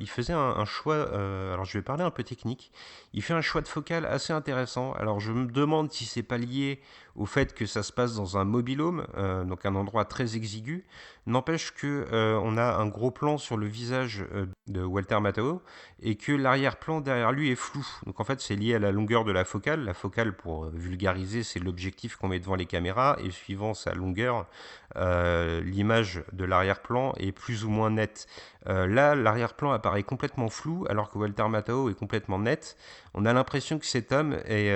il faisait un choix, alors je vais parler un peu technique, il fait un choix de focale assez intéressant. Alors je me demande si c'est pas lié au fait que ça se passe dans un mobil-home, donc un endroit très exigu. N'empêche que on a un gros plan sur le visage de Walter Matthau et que l'arrière-plan derrière lui est flou. Donc en fait c'est lié à la longueur de la focale. La focale, pour vulgariser, c'est l'objectif qu'on met devant les caméras et suivant sa longueur, l'image de l'arrière-plan est plus ou moins nette. Là, l'arrière-plan apparaît complètement flou alors que Walter Matthau est complètement net. On a l'impression que cet homme est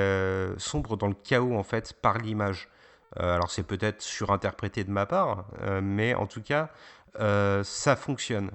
sombre dans le chaos en fait par l'image. Alors c'est peut-être surinterprété de ma part, mais en tout cas, ça fonctionne.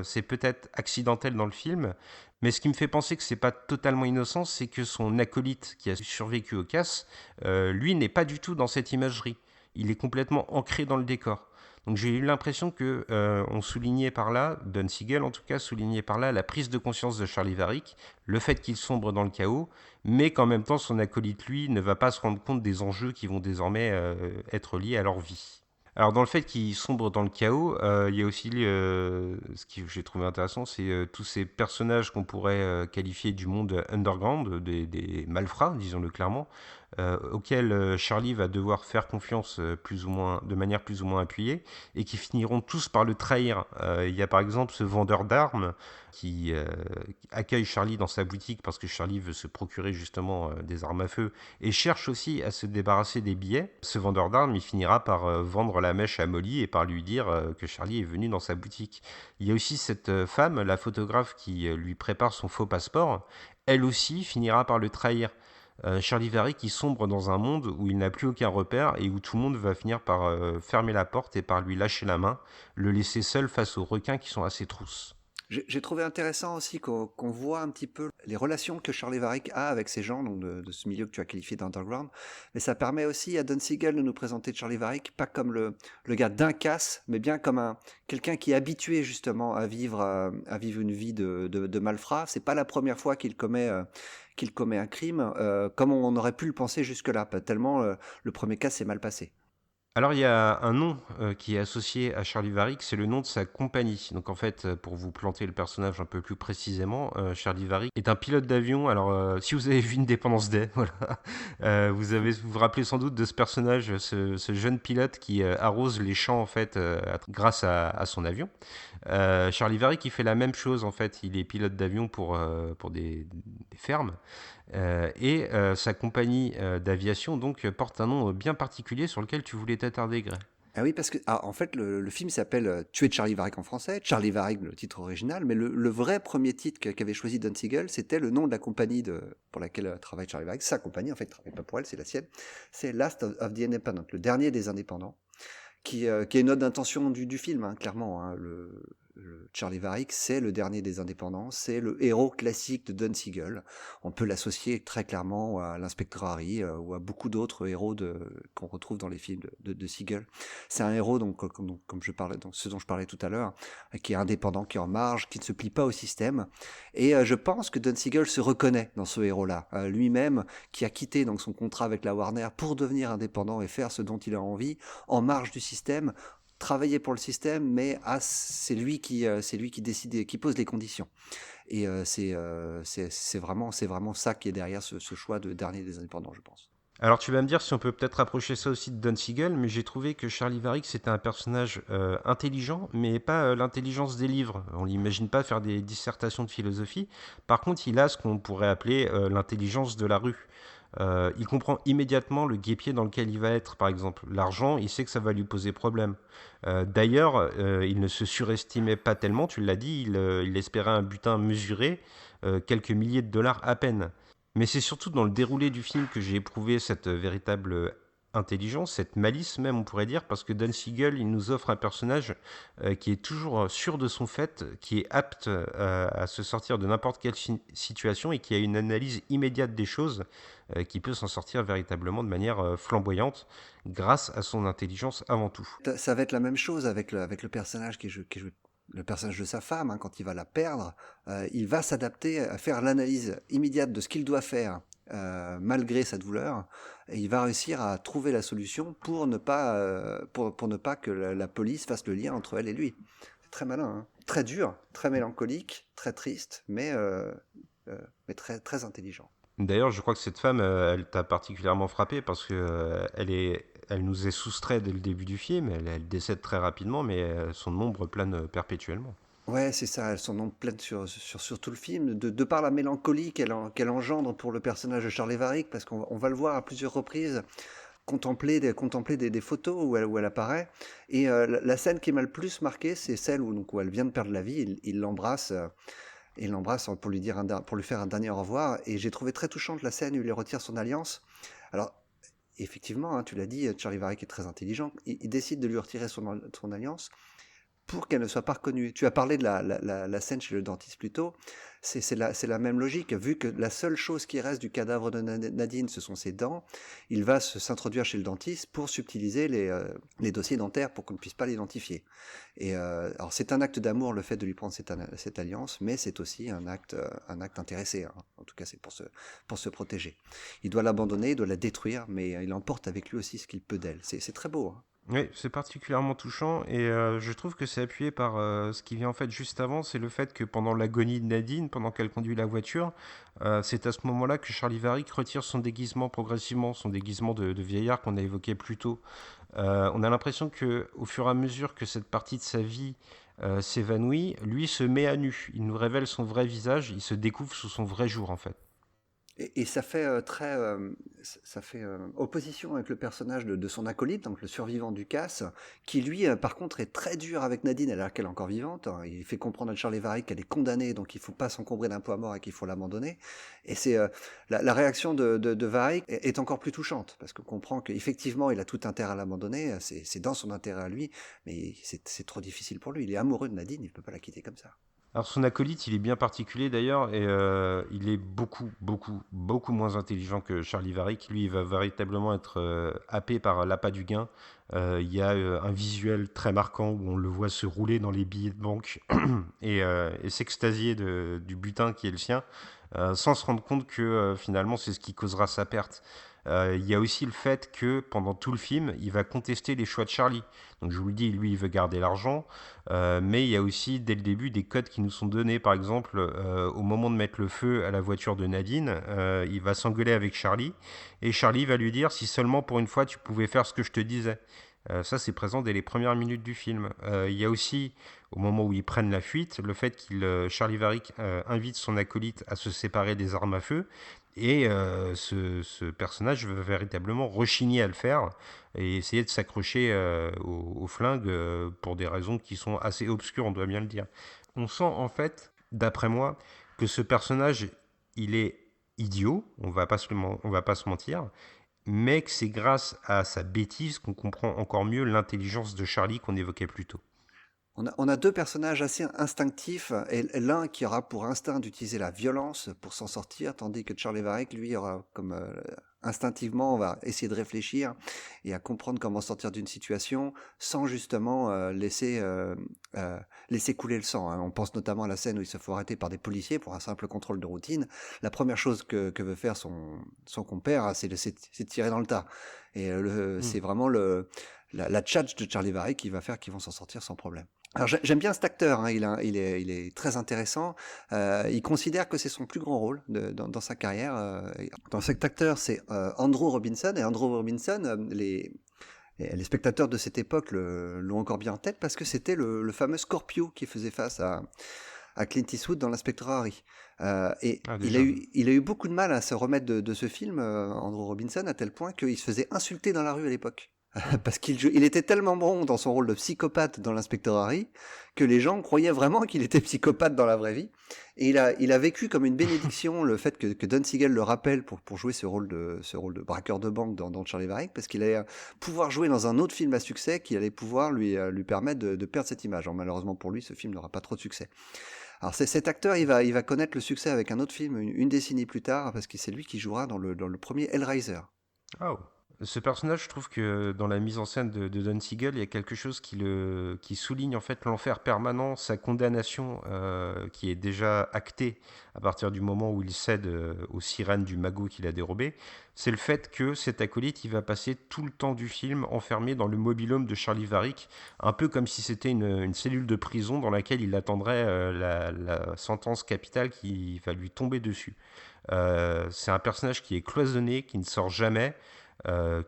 C'est peut-être accidentel dans le film, mais ce qui me fait penser que c'est pas totalement innocent, c'est que son acolyte qui a survécu au casse, lui n'est pas du tout dans cette imagerie. Il est complètement ancré dans le décor. Donc j'ai eu l'impression que on soulignait par là, Don Siegel en tout cas, soulignait par là la prise de conscience de Charlie Varick, le fait qu'il sombre dans le chaos, mais qu'en même temps son acolyte, lui, ne va pas se rendre compte des enjeux qui vont désormais être liés à leur vie. Alors dans le fait qu'il sombre dans le chaos, il y a aussi ce que j'ai trouvé intéressant, c'est tous ces personnages qu'on pourrait qualifier du monde underground, des malfrats, disons-le clairement, auxquels Charlie va devoir faire confiance plus ou moins, de manière plus ou moins appuyée, et qui finiront tous par le trahir. Il y a par exemple ce vendeur d'armes qui accueille Charlie dans sa boutique parce que Charlie veut se procurer justement des armes à feu et cherche aussi à se débarrasser des billets. Ce vendeur d'armes, il finira par vendre la mèche à Molly et par lui dire que Charlie est venu dans sa boutique. Il y a aussi cette femme, la photographe, qui lui prépare son faux passeport. Elle aussi finira par le trahir. Charlie Varick qui sombre dans un monde où il n'a plus aucun repère et où tout le monde va finir par fermer la porte et par lui lâcher la main, le laisser seul face aux requins qui sont à ses trousses. J'ai trouvé intéressant aussi qu'on voit un petit peu les relations que Charlie Varick a avec ces gens, donc de ce milieu que tu as qualifié d'underground. Mais ça permet aussi à Don Siegel de nous présenter Charlie Varick pas comme le gars d'un casse, mais bien comme quelqu'un qui est habitué justement à vivre une vie de malfrat. C'est pas la première fois qu'il commet un crime, comme on aurait pu le penser jusque-là, pas tellement le premier cas s'est mal passé. Alors il y a un nom qui est associé à Charlie Varick, c'est le nom de sa compagnie. Donc en fait, pour vous planter le personnage un peu plus précisément, Charlie Varick est un pilote d'avion. Alors si vous avez vu Independence Day, voilà, vous vous rappelez sans doute de ce personnage, ce jeune pilote qui arrose les champs en fait grâce à son avion. Charlie Varick il fait la même chose en fait, il est pilote d'avion pour des fermes. Et sa compagnie d'aviation donc porte un nom bien particulier sur lequel tu voulais t'attarder, Greg. Ah oui, parce que en fait, le film s'appelle Tuer Charlie Varick en français, Charlie Varick, le titre original, mais le vrai premier titre qu'avait choisi Don Siegel, c'était le nom de la compagnie pour laquelle travaille Charlie Varick. Sa compagnie, en fait, ne travaille pas pour elle, c'est la sienne. C'est Last of the Independent, le dernier des indépendants, qui est une note d'intention du film, hein, clairement. Hein, Charlie Varick, c'est le dernier des indépendants, c'est le héros classique de Don Siegel. On peut l'associer très clairement à l'inspecteur Harry ou à beaucoup d'autres héros qu'on retrouve dans les films de Siegel. C'est un héros, donc, comme je parlais, donc, ce dont je parlais tout à l'heure, qui est indépendant, qui est en marge, qui ne se plie pas au système. Et je pense que Don Siegel se reconnaît dans ce héros-là. Lui-même, qui a quitté donc, son contrat avec la Warner pour devenir indépendant et faire ce dont il a envie, en marge du système, travailler pour le système, mais c'est lui qui décide, qui pose les conditions. Et c'est vraiment ça qui est derrière ce choix de dernier des indépendants, je pense. Alors tu vas me dire si on peut peut-être rapprocher ça aussi de Don Siegel, mais j'ai trouvé que Charlie Varick c'était un personnage intelligent, mais pas l'intelligence des livres. On l'imagine pas faire des dissertations de philosophie. Par contre, il a ce qu'on pourrait appeler l'intelligence de la rue. Il comprend immédiatement le guêpier dans lequel il va être, par exemple. L'argent, il sait que ça va lui poser problème. D'ailleurs, il ne se surestimait pas tellement, tu l'as dit, il espérait un butin mesuré, quelques milliers de dollars à peine. Mais c'est surtout dans le déroulé du film que j'ai éprouvé cette véritable intelligence, cette malice même on pourrait dire, parce que Don Siegel il nous offre un personnage qui est toujours sûr de son fait, qui est apte à se sortir de n'importe quelle situation et qui a une analyse immédiate des choses, qui peut s'en sortir véritablement de manière flamboyante grâce à son intelligence avant tout. Ça va être la même chose avec le personnage qui est joué le personnage de sa femme, quand il va la perdre, il va s'adapter à faire l'analyse immédiate de ce qu'il doit faire malgré sa douleur, et il va réussir à trouver la solution pour ne pas, pour ne pas que la police fasse le lien entre elle et lui. C'est très malin, hein. Très dur, très mélancolique, très triste, mais très, très intelligent. D'ailleurs, je crois que cette femme, elle t'a particulièrement frappé parce que elle nous est soustraite dès le début du film. Elle décède très rapidement, mais son ombre plane perpétuellement. Ouais, c'est ça, elles sont donc pleines sur tout le film, de par la mélancolie qu'elle engendre pour le personnage de Charlie Varick, parce qu'on va le voir à plusieurs reprises contempler des photos où elle apparaît. Et la scène qui m'a le plus marqué, c'est celle où elle vient de perdre la vie, il l'embrasse. Il l'embrasse pour lui faire un dernier au revoir. Et j'ai trouvé très touchante la scène où il retire son alliance. Alors, effectivement, hein, tu l'as dit, Charlie Varick est très intelligent. Il décide de lui retirer son alliance pour qu'elle ne soit pas reconnue. Tu as parlé de la scène chez le dentiste plus tôt. C'est la même logique. Vu que la seule chose qui reste du cadavre de Nadine, ce sont ses dents, il va s'introduire chez le dentiste pour subtiliser les dossiers dentaires pour qu'on ne puisse pas l'identifier. Et alors c'est un acte d'amour, le fait de lui prendre cette alliance, mais c'est aussi un acte intéressé. Hein. En tout cas, c'est pour se protéger. Il doit l'abandonner, il doit la détruire, mais il emporte avec lui aussi ce qu'il peut d'elle. C'est très beau. Hein. Oui, c'est particulièrement touchant et je trouve que c'est appuyé par ce qui vient en fait juste avant, c'est le fait que pendant l'agonie de Nadine, pendant qu'elle conduit la voiture, c'est à ce moment-là que Charlie Varick retire son déguisement progressivement, son déguisement de vieillard qu'on a évoqué plus tôt. On a l'impression que au fur et à mesure que cette partie de sa vie s'évanouit, lui se met à nu, il nous révèle son vrai visage, il se découvre sous son vrai jour en fait. Et ça fait opposition avec le personnage de son acolyte, donc le survivant du casse, qui lui, par contre, est très dur avec Nadine alors qu'elle est encore vivante. Il fait comprendre à Charlie Varick qu'elle est condamnée, donc il ne faut pas s'encombrer d'un poids mort et qu'il faut l'abandonner. Et c'est la réaction de Varick est encore plus touchante, parce qu'on comprend qu'effectivement, il a tout intérêt à l'abandonner, c'est dans son intérêt à lui, mais c'est trop difficile pour lui. Il est amoureux de Nadine, il ne peut pas la quitter comme ça. Alors son acolyte, il est bien particulier d'ailleurs, et il est beaucoup, beaucoup, beaucoup moins intelligent que Charlie Varick. Lui, il va véritablement être happé par l'appât du gain. Il y a un visuel très marquant où on le voit se rouler dans les billets de banque et s'extasier du butin qui est le sien, sans se rendre compte que finalement c'est ce qui causera sa perte. Il y a aussi le fait que pendant tout le film, il va contester les choix de Charlie. Donc je vous le dis, lui, il veut garder l'argent, mais il y a aussi dès le début des codes qui nous sont donnés. Par exemple, au moment de mettre le feu à la voiture de Nadine, il va s'engueuler avec Charlie, et Charlie va lui dire si seulement pour une fois tu pouvais faire ce que je te disais. Ça, c'est présent dès les premières minutes du film. Il y a aussi, au moment où ils prennent la fuite, le fait Charlie Varick invite son acolyte à se séparer des armes à feu. Et ce personnage veut véritablement rechigner à le faire et essayer de s'accrocher au flingue pour des raisons qui sont assez obscures, on doit bien le dire. On sent en fait, d'après moi, que ce personnage, il est idiot, on va pas se mentir, mais que c'est grâce à sa bêtise qu'on comprend encore mieux l'intelligence de Charlie qu'on évoquait plus tôt. On a deux personnages assez instinctifs, et l'un qui aura pour instinct d'utiliser la violence pour s'en sortir, tandis que Charlie Varick, lui, aura comme instinctivement, on va essayer de réfléchir et à comprendre comment sortir d'une situation sans justement laisser couler le sang, hein. On pense notamment à la scène où il se fait arrêter par des policiers pour un simple contrôle de routine. La première chose que veut faire son compère, hein, c'est de tirer dans le tas. Et Hmm. c'est vraiment la tchatch de Charlie Varick qui va faire qu'ils vont s'en sortir sans problème. Alors j'aime bien cet acteur, hein, il est très intéressant. Il considère que c'est son plus grand rôle dans sa carrière. Dans cet acteur, c'est Andrew Robinson. Et Andrew Robinson, les spectateurs de cette époque l'ont encore bien en tête parce que c'était le fameux Scorpio qui faisait face à Clint Eastwood dans l'Inspecteur Harry. Et Ah, il a déjà. eu beaucoup de mal à se remettre de ce film, Andrew Robinson, à tel point qu'il se faisait insulter dans la rue à l'époque. Parce il était tellement bon dans son rôle de psychopathe dans l'Inspecteur Harry que les gens croyaient vraiment qu'il était psychopathe dans la vraie vie. Et il a vécu comme une bénédiction le fait que Don Siegel le rappelle pour jouer ce rôle de braqueur de banque dans Charlie Varick, parce qu'il allait pouvoir jouer dans un autre film à succès qui allait pouvoir lui permettre de perdre cette image. Alors, malheureusement pour lui, ce film n'aura pas trop de succès. Alors cet acteur, il va connaître le succès avec un autre film une décennie plus tard, parce que c'est lui qui jouera dans le premier Hellraiser. Ah, oh. Ce personnage, je trouve que dans la mise en scène de Don Siegel, il y a quelque chose qui souligne en fait l'enfer permanent, sa condamnation qui est déjà actée à partir du moment où il cède aux sirènes du magot qu'il a dérobé. C'est le fait que cet acolyte, il va passer tout le temps du film enfermé dans le mobil-home de Charlie Varick, un peu comme si c'était une cellule de prison dans laquelle il attendrait la sentence capitale qui va lui tomber dessus. C'est un personnage qui est cloisonné, qui ne sort jamais,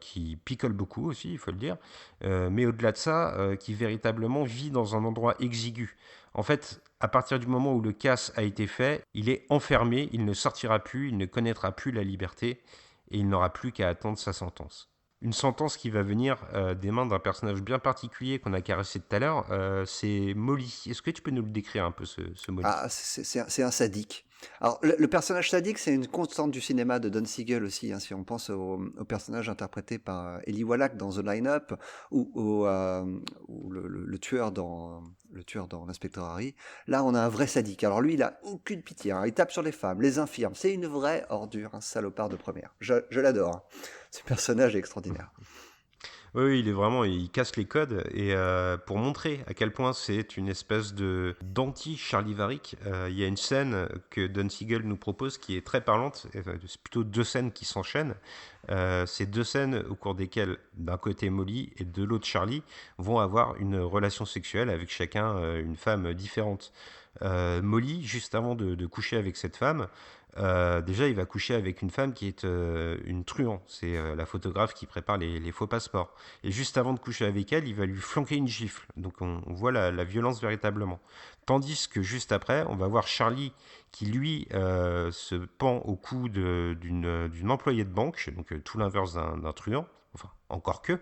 qui picole beaucoup aussi, il faut le dire, mais au-delà de ça, qui véritablement vit dans un endroit exigu. En fait, à partir du moment où le casse a été fait, il est enfermé, il ne sortira plus, il ne connaîtra plus la liberté, et il n'aura plus qu'à attendre sa sentence. Une sentence qui va venir des mains d'un personnage bien particulier qu'on a caressé tout à l'heure, c'est Molly. Est-ce que tu peux nous le décrire un peu, ce Molly? Ah, c'est un sadique. Alors, le personnage sadique, c'est une constante du cinéma de Don Siegel aussi, hein, si on pense au personnage interprété par Eli Wallach dans The Line-Up ou le tueur dans l'Inspecteur Harry. Là, on a un vrai sadique. Alors lui, il a aucune pitié, hein. Il tape sur les femmes, les infirmes. C'est une vraie ordure, un salopard de première. Je l'adore, hein. Ce personnage est extraordinaire. Oui, il casse les codes et pour montrer à quel point c'est une espèce de d'anti Charlie Varick, il y a une scène que Don Siegel nous propose qui est très parlante. C'est plutôt deux scènes qui s'enchaînent. Ces deux scènes au cours desquelles d'un côté Molly et de l'autre Charlie vont avoir une relation sexuelle avec chacun une femme différente. Molly, juste avant de coucher avec cette femme, déjà, il va coucher avec une femme qui est une truand. C'est la photographe qui prépare les faux passeports. Et juste avant de coucher avec elle, il va lui flanquer une gifle. Donc on voit la violence véritablement. Tandis que juste après, on va voir Charlie qui, lui, se pend au cou d'une employée de banque, donc tout l'inverse d'un truand. Enfin, encore que.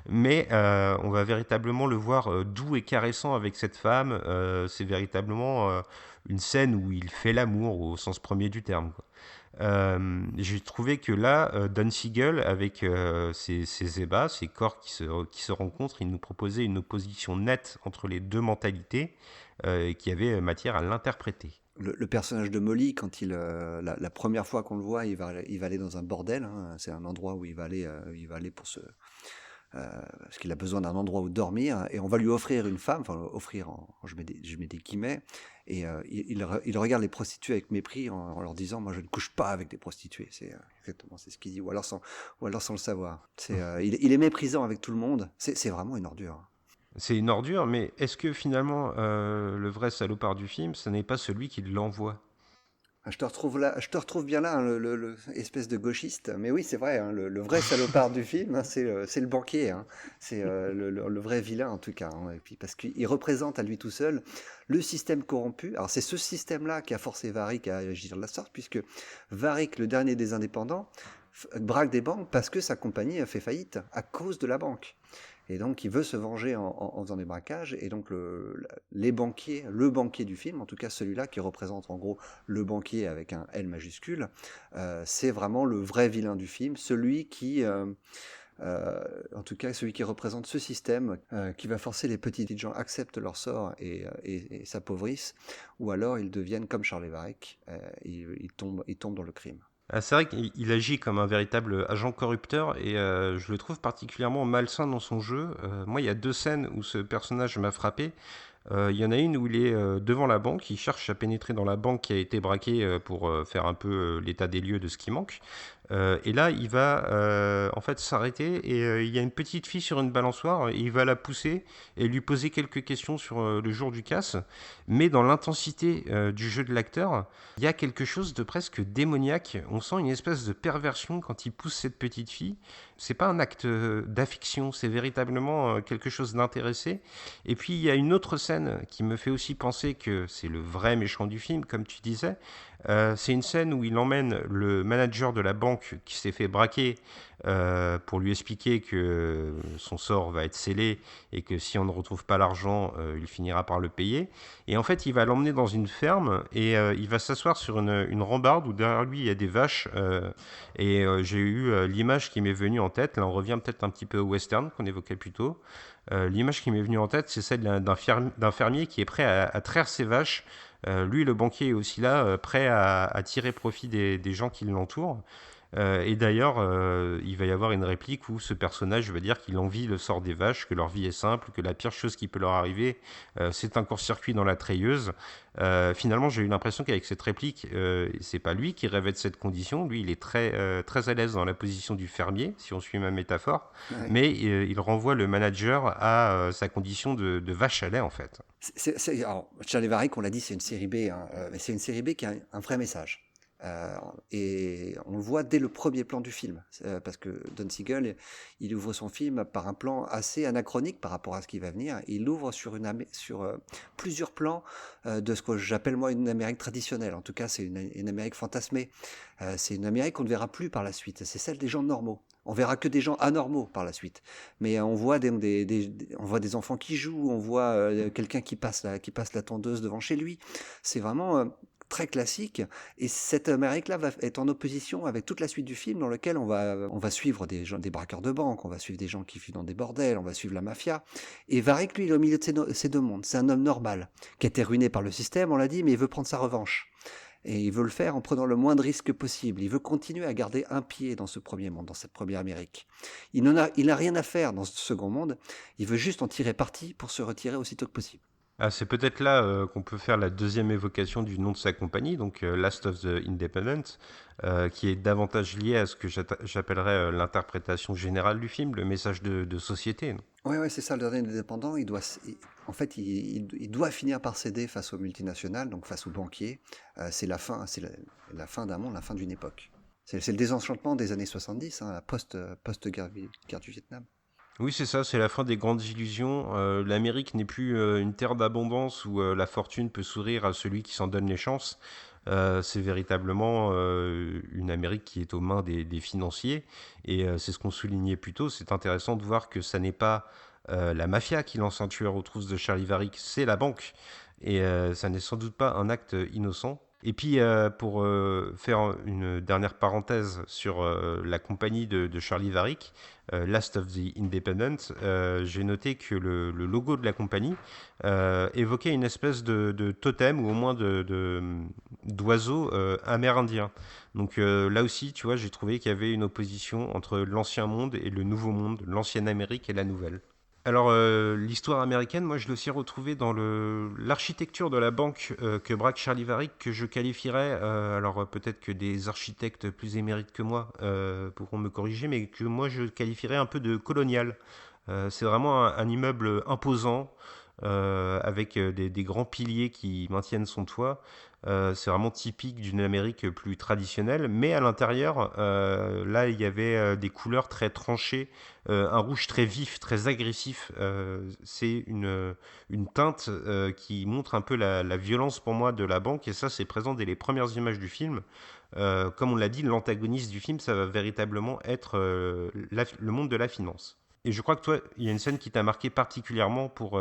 Mais on va véritablement le voir doux et caressant avec cette femme. C'est véritablement une scène où il fait l'amour au sens premier du terme, quoi. J'ai trouvé que là, Don Siegel, avec ses ébats, ses corps qui se rencontrent, il nous proposait une opposition nette entre les deux mentalités qui avait matière à l'interpréter. Le personnage de Molly, quand la première fois qu'on le voit, il va aller dans un bordel, hein. C'est un endroit où il va aller pour parce qu'il a besoin d'un endroit où dormir, et on va lui offrir une femme, enfin offrir, je mets des guillemets, et il regarde les prostituées avec mépris en leur disant, moi je ne couche pas avec des prostituées. C'est exactement, c'est ce qu'il dit, ou alors sans le savoir. Il est méprisant avec tout le monde. C'est vraiment une ordure. C'est une ordure, mais est-ce que finalement le vrai salopard du film, ce n'est pas celui qui l'envoie? Ah, je te retrouve bien là, hein, espèce de gauchiste. Mais oui, c'est vrai, hein, le vrai salopard du film, hein, c'est le banquier, hein. C'est le vrai vilain en tout cas, hein. Et puis parce qu'il représente à lui tout seul le système corrompu. Alors c'est ce système-là qui a forcé Varick à agir de la sorte, puisque Varick, le dernier des indépendants, braque des banques parce que sa compagnie a fait faillite à cause de la banque. Et donc, il veut se venger en faisant des braquages. Et donc, le banquier du film, en tout cas celui-là qui représente en gros le banquier avec un L majuscule, c'est vraiment le vrai vilain du film, celui qui en tout cas celui qui représente ce système qui va forcer les petits gens à accepter leur sort et s'appauvrissent, ou alors ils deviennent comme Charlie Varick, ils tombent dans le crime. Ah, c'est vrai qu'il agit comme un véritable agent corrupteur et je le trouve particulièrement malsain dans son jeu. Moi, il y a 2 scènes où ce personnage m'a frappé. Il y en a une où il est devant la banque, il cherche à pénétrer dans la banque qui a été braquée pour faire un peu l'état des lieux de ce qui manque. Et là, il va en fait s'arrêter et il y a une petite fille sur une balançoire, et il va la pousser et lui poser quelques questions sur le jour du casse. Mais dans l'intensité du jeu de l'acteur, il y a quelque chose de presque démoniaque. On sent une espèce de perversion quand il pousse cette petite fille. C'est pas un acte d'affection, c'est véritablement quelque chose d'intéressé. Et puis il y a une autre scène qui me fait aussi penser que c'est le vrai méchant du film, comme tu disais. C'est une scène où il emmène le manager de la banque qui s'est fait braquer pour lui expliquer que son sort va être scellé et que si on ne retrouve pas l'argent, il finira par le payer. Et en fait, il va l'emmener dans une ferme et il va s'asseoir sur une rambarde où derrière lui il y a des vaches. J'ai eu l'image qui m'est venue en tête. Là, on revient peut-être un petit peu au western qu'on évoquait plus tôt. L'image qui m'est venue en tête, c'est celle d'un fermier qui est prêt à traire ses vaches. Lui, le banquier, est aussi là, prêt à tirer profit des gens qui l'entourent. Et d'ailleurs, il va y avoir une réplique où ce personnage va dire qu'il envie le sort des vaches, que leur vie est simple, que la pire chose qui peut leur arriver, c'est un court-circuit dans la treilleuse. Finalement, j'ai eu l'impression qu'avec cette réplique, c'est pas lui qui rêvait de cette condition. Lui, il est très à l'aise dans la position du fermier, si on suit ma métaphore. Ouais. Mais il renvoie le manager à sa condition de vache à lait, en fait. Alors, Charlie Varick, on l'a dit, c'est une série B, hein, mais c'est une série B qui a un vrai message. Et on le voit dès le premier plan du film, parce que Don Siegel, il ouvre son film par un plan assez anachronique par rapport à ce qui va venir. Il ouvre sur plusieurs plans de ce que j'appelle moi une Amérique traditionnelle. En tout cas, c'est une Amérique fantasmée. C'est une Amérique qu'on ne verra plus par la suite. C'est celle des gens normaux. On verra que des gens anormaux par la suite. Mais on voit on voit des enfants qui jouent, on voit quelqu'un qui passe la tondeuse devant chez lui. C'est vraiment très classique, et cette Amérique-là est en opposition avec toute la suite du film dans lequel on va suivre des braqueurs de banque, on va suivre des gens qui vivent dans des bordels, on va suivre la mafia. Et Varick, lui, il est au milieu de ces deux mondes. C'est un homme normal, qui a été ruiné par le système, on l'a dit, mais il veut prendre sa revanche. Et il veut le faire en prenant le moins de risques possible. Il veut continuer à garder un pied dans ce premier monde, dans cette première Amérique. Il n'a rien à faire dans ce second monde, il veut juste en tirer parti pour se retirer aussitôt que possible. Ah, c'est peut-être là qu'on peut faire la deuxième évocation du nom de sa compagnie, donc Last of the Independent, qui est davantage lié à ce que j'appellerais l'interprétation générale du film, le message de société. Oui, c'est ça, le dernier indépendant, il doit finir par céder face aux multinationales, donc face aux banquiers. C'est la fin d'un monde, la fin d'une époque. C'est le désenchantement des années 70, hein, la post-guerre du Vietnam. Oui, c'est ça, c'est la fin des grandes illusions. L'Amérique n'est plus une terre d'abondance où la fortune peut sourire à celui qui s'en donne les chances. C'est véritablement une Amérique qui est aux mains des financiers. Et c'est ce qu'on soulignait plus tôt. C'est intéressant de voir que ça n'est pas la mafia qui lance un tueur aux trousses de Charlie Varick, c'est la banque. Et ça n'est sans doute pas un acte innocent. Et puis, pour faire une dernière parenthèse sur la compagnie de Charlie Varick, Last of the Independent, j'ai noté que le logo de la compagnie évoquait une espèce de totem, ou au moins d'oiseau amérindien. Donc là aussi, tu vois, j'ai trouvé qu'il y avait une opposition entre l'ancien monde et le nouveau monde, l'ancienne Amérique et la nouvelle. Alors, l'histoire américaine, moi, je l'ai aussi retrouvée dans l'architecture de la banque que braque Charlie Varick, que je qualifierais, alors peut-être que des architectes plus émérites que moi pourront me corriger, mais que moi, je qualifierais un peu de colonial. C'est vraiment un immeuble imposant, avec des grands piliers qui maintiennent son toit. C'est vraiment typique d'une Amérique plus traditionnelle, mais à l'intérieur, là, il y avait des couleurs très tranchées, un rouge très vif, très agressif. C'est une teinte qui montre un peu la violence pour moi de la banque, et ça, c'est présent dès les premières images du film. Comme on l'a dit, l'antagoniste du film, ça va véritablement être le monde de la finance. Et je crois que toi, il y a une scène qui t'a marqué particulièrement pour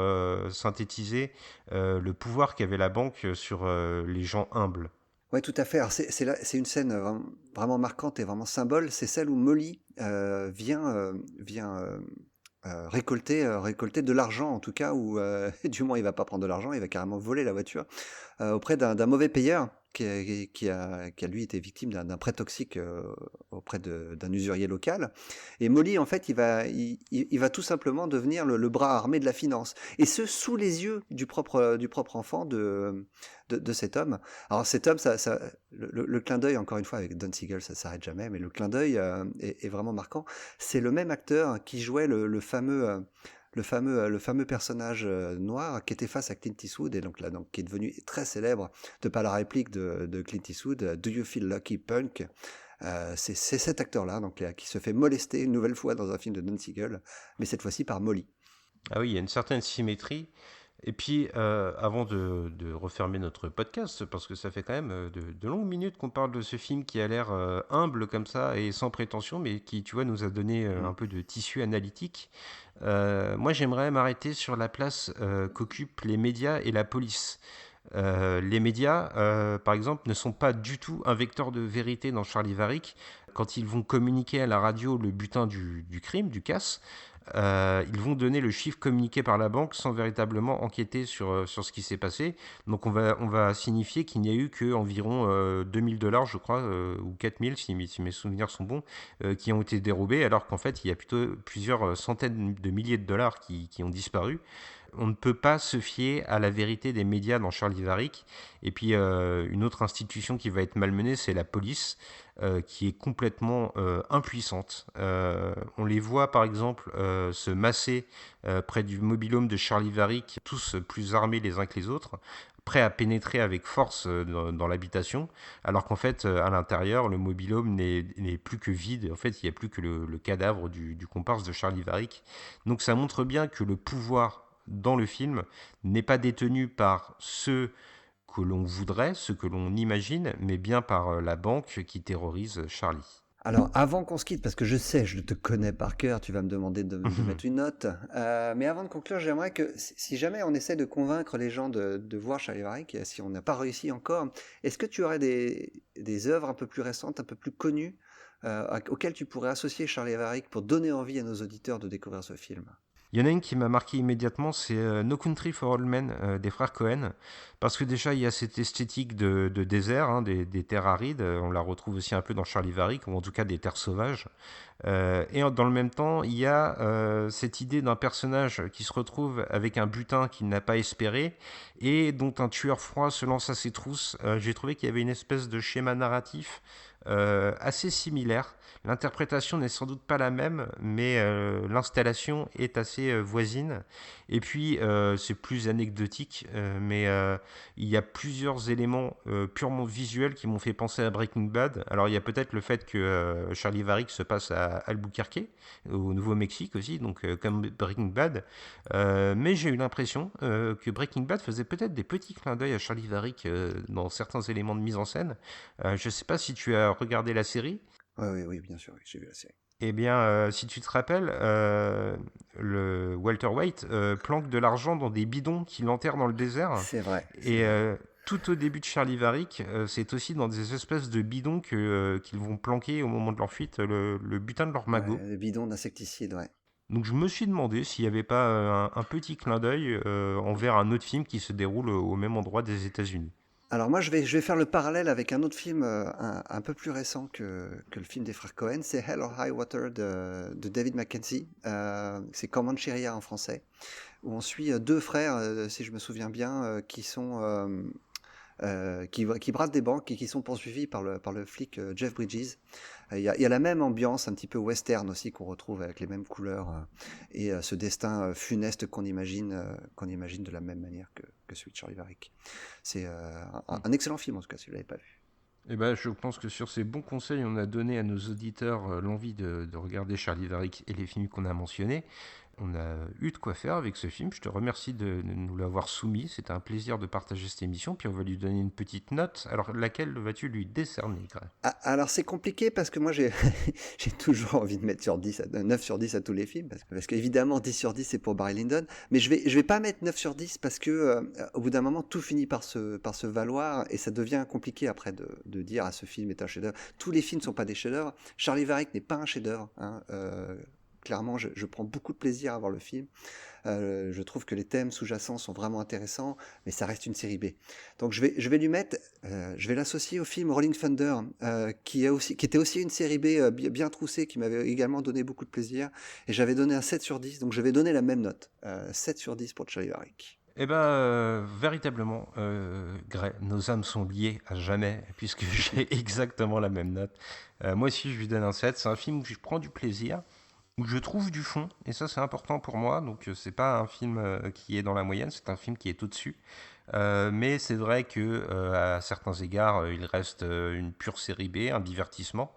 synthétiser le pouvoir qu'avait la banque sur les gens humbles. Ouais, tout à fait. Alors c'est une scène vraiment marquante et vraiment symbole. C'est celle où Molly vient récolter de l'argent, en tout cas, ou du moins il va pas prendre de l'argent, il va carrément voler la voiture auprès d'un mauvais payeur qui a lui été victime d'un prêt toxique auprès d'un usurier local. Et Molly, en fait, il va tout simplement devenir le bras armé de la finance. Et ce, sous les yeux du propre enfant de cet homme. Alors cet homme, le clin d'œil, encore une fois, avec Don Siegel, ça s'arrête jamais, mais le clin d'œil est vraiment marquant. C'est le même acteur qui jouait le fameux personnage noir qui était face à Clint Eastwood et donc là qui est devenu très célèbre de par la réplique de Clint Eastwood, Do you feel lucky, punk? C'est cet acteur-là donc qui se fait molester une nouvelle fois dans un film de Don Siegel, mais cette fois-ci par Molly. Ah oui, il y a une certaine symétrie. Et puis, avant de refermer notre podcast, parce que ça fait quand même de longues minutes qu'on parle de ce film qui a l'air humble comme ça et sans prétention, mais qui, tu vois, nous a donné un peu de tissu analytique. Moi, j'aimerais m'arrêter sur la place qu'occupent les médias et la police. Les médias, par exemple, ne sont pas du tout un vecteur de vérité dans Charlie Varick. Quand ils vont communiquer à la radio le butin du crime, du casse, ils vont donner le chiffre communiqué par la banque sans véritablement enquêter sur ce qui s'est passé. Donc on va signifier qu'il n'y a eu qu'environ 2000 $, je crois, ou 4000 si mes souvenirs sont bons, qui ont été dérobés, alors qu'en fait il y a plutôt plusieurs centaines de milliers de dollars qui ont disparu. On ne peut pas se fier à la vérité des médias dans Charlie Varick. Et puis une autre institution qui va être malmenée, c'est la police, qui est complètement impuissante. On les voit par exemple se masser près du mobil-home de Charlie Varick, tous plus armés les uns que les autres, prêts à pénétrer avec force dans l'habitation, alors qu'en fait, à l'intérieur, le mobil-home n'est plus que vide. En fait, il n'y a plus que le cadavre du comparse de Charlie Varick. Donc ça montre bien que le pouvoir dans le film n'est pas détenu par ceux que l'on voudrait, ceux que l'on imagine, mais bien par la banque qui terrorise Charlie. Alors, avant qu'on se quitte, parce que je sais, je te connais par cœur, tu vas me demander de mettre une note. Mais avant de conclure, j'aimerais que si jamais on essaie de convaincre les gens de voir Charlie Varick, et si on n'a pas réussi encore, est-ce que tu aurais des œuvres un peu plus récentes, un peu plus connues, auxquelles tu pourrais associer Charlie Varick pour donner envie à nos auditeurs de découvrir ce film? Il y en a une qui m'a marqué immédiatement, c'est No Country for Old Men des frères Cohen, parce que déjà il y a cette esthétique de désert, hein, des terres arides, on la retrouve aussi un peu dans Charlie Varick, ou en tout cas des terres sauvages. Et dans le même temps, il y a cette idée d'un personnage qui se retrouve avec un butin qu'il n'a pas espéré, et dont un tueur froid se lance à ses trousses. J'ai trouvé qu'il y avait une espèce de schéma narratif assez similaire. L'interprétation n'est sans doute pas la même, mais l'installation est assez voisine. Et puis, c'est plus anecdotique, mais il y a plusieurs éléments purement visuels qui m'ont fait penser à Breaking Bad. Alors, il y a peut-être le fait que Charlie Varick se passe à Albuquerque, au Nouveau-Mexique aussi, donc comme Breaking Bad. Mais j'ai eu l'impression que Breaking Bad faisait peut-être des petits clins d'œil à Charlie Varick dans certains éléments de mise en scène. Je ne sais pas si tu as regardé la série. Oui, bien sûr, oui, j'ai vu la série. Eh bien, si tu te rappelles, le Walter White planque de l'argent dans des bidons qu'il enterre dans le désert. C'est vrai. Et tout au début de Charlie Varick, c'est aussi dans des espèces de bidons qu'ils vont planquer au moment de leur fuite le butin de leur magot. Ouais, le bidon d'insecticide, ouais. Donc je me suis demandé s'il n'y avait pas un petit clin d'œil envers un autre film qui se déroule au même endroit des États-Unis. Alors moi, je vais faire le parallèle avec un autre film un peu plus récent que le film des frères Cohen. C'est Hell or High Water de David Mackenzie. C'est Comancheria en français, où on suit deux frères, si je me souviens bien, qui brassent des banques et qui sont poursuivis par le flic Jeff Bridges. Il y a la même ambiance, un petit peu western aussi, qu'on retrouve avec les mêmes couleurs et ce destin funeste qu'on imagine de la même manière que celui de Charlie Varick. C'est un excellent film en tout cas, si vous ne l'avez pas vu. Eh ben, je pense que sur ces bons conseils, on a donné à nos auditeurs l'envie de regarder Charlie Varick et les films qu'on a mentionnés. On a eu de quoi faire avec ce film. Je te remercie de nous l'avoir soumis. C'était un plaisir de partager cette émission. Puis on va lui donner une petite note. Alors, laquelle vas-tu lui décerner, Greg? Ah, alors c'est compliqué parce que moi j'ai j'ai toujours envie de mettre 9 sur 10 à tous les films parce qu'évidemment 10 sur 10 c'est pour Barry Lyndon, mais je vais pas mettre 9 sur 10 parce que au bout d'un moment tout finit par se valoir et ça devient compliqué après de dire ah, ce film est un chef-d'œuvre. Tous les films ne sont pas des chefs-d'œuvre. Charlie Varick n'est pas un chef-d'œuvre, hein. Clairement, je prends beaucoup de plaisir à voir le film. Je trouve que les thèmes sous-jacents sont vraiment intéressants, mais ça reste une série B. Donc je vais lui mettre, je vais l'associer au film Rolling Thunder, qui était aussi une série B bien troussée, qui m'avait également donné beaucoup de plaisir. Et j'avais donné un 7 sur 10, donc je vais donner la même note. 7 sur 10 pour Charlie Varick. Eh ben, véritablement, Gray, nos âmes sont liées à jamais, puisque j'ai exactement la même note. Moi aussi, je lui donne un 7. C'est un film où je prends du plaisir, où je trouve du fond, et ça, c'est important pour moi. Donc, c'est pas un film qui est dans la moyenne, c'est un film qui est au-dessus. Mais c'est vrai que à certains égards, il reste une pure série B, un divertissement.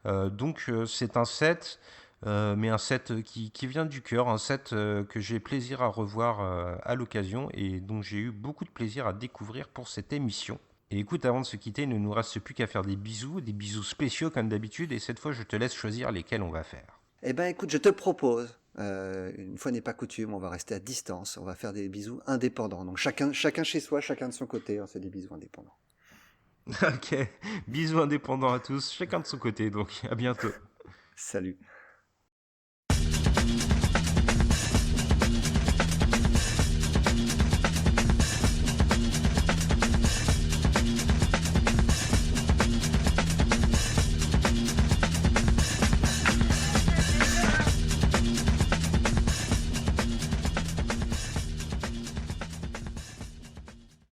Donc, c'est un 7. Mais un set qui vient du cœur, un set que j'ai plaisir à revoir à l'occasion et dont j'ai eu beaucoup de plaisir à découvrir pour cette émission. Et écoute, avant de se quitter, il ne nous reste plus qu'à faire des bisous spéciaux comme d'habitude, et cette fois je te laisse choisir lesquels on va faire. Eh ben écoute, je te propose, une fois n'est pas coutume, on va rester à distance, on va faire des bisous indépendants. Donc chacun chez soi, chacun de son côté, on fait des bisous indépendants. Ok, bisous indépendants à tous, chacun de son côté, donc à bientôt. Salut.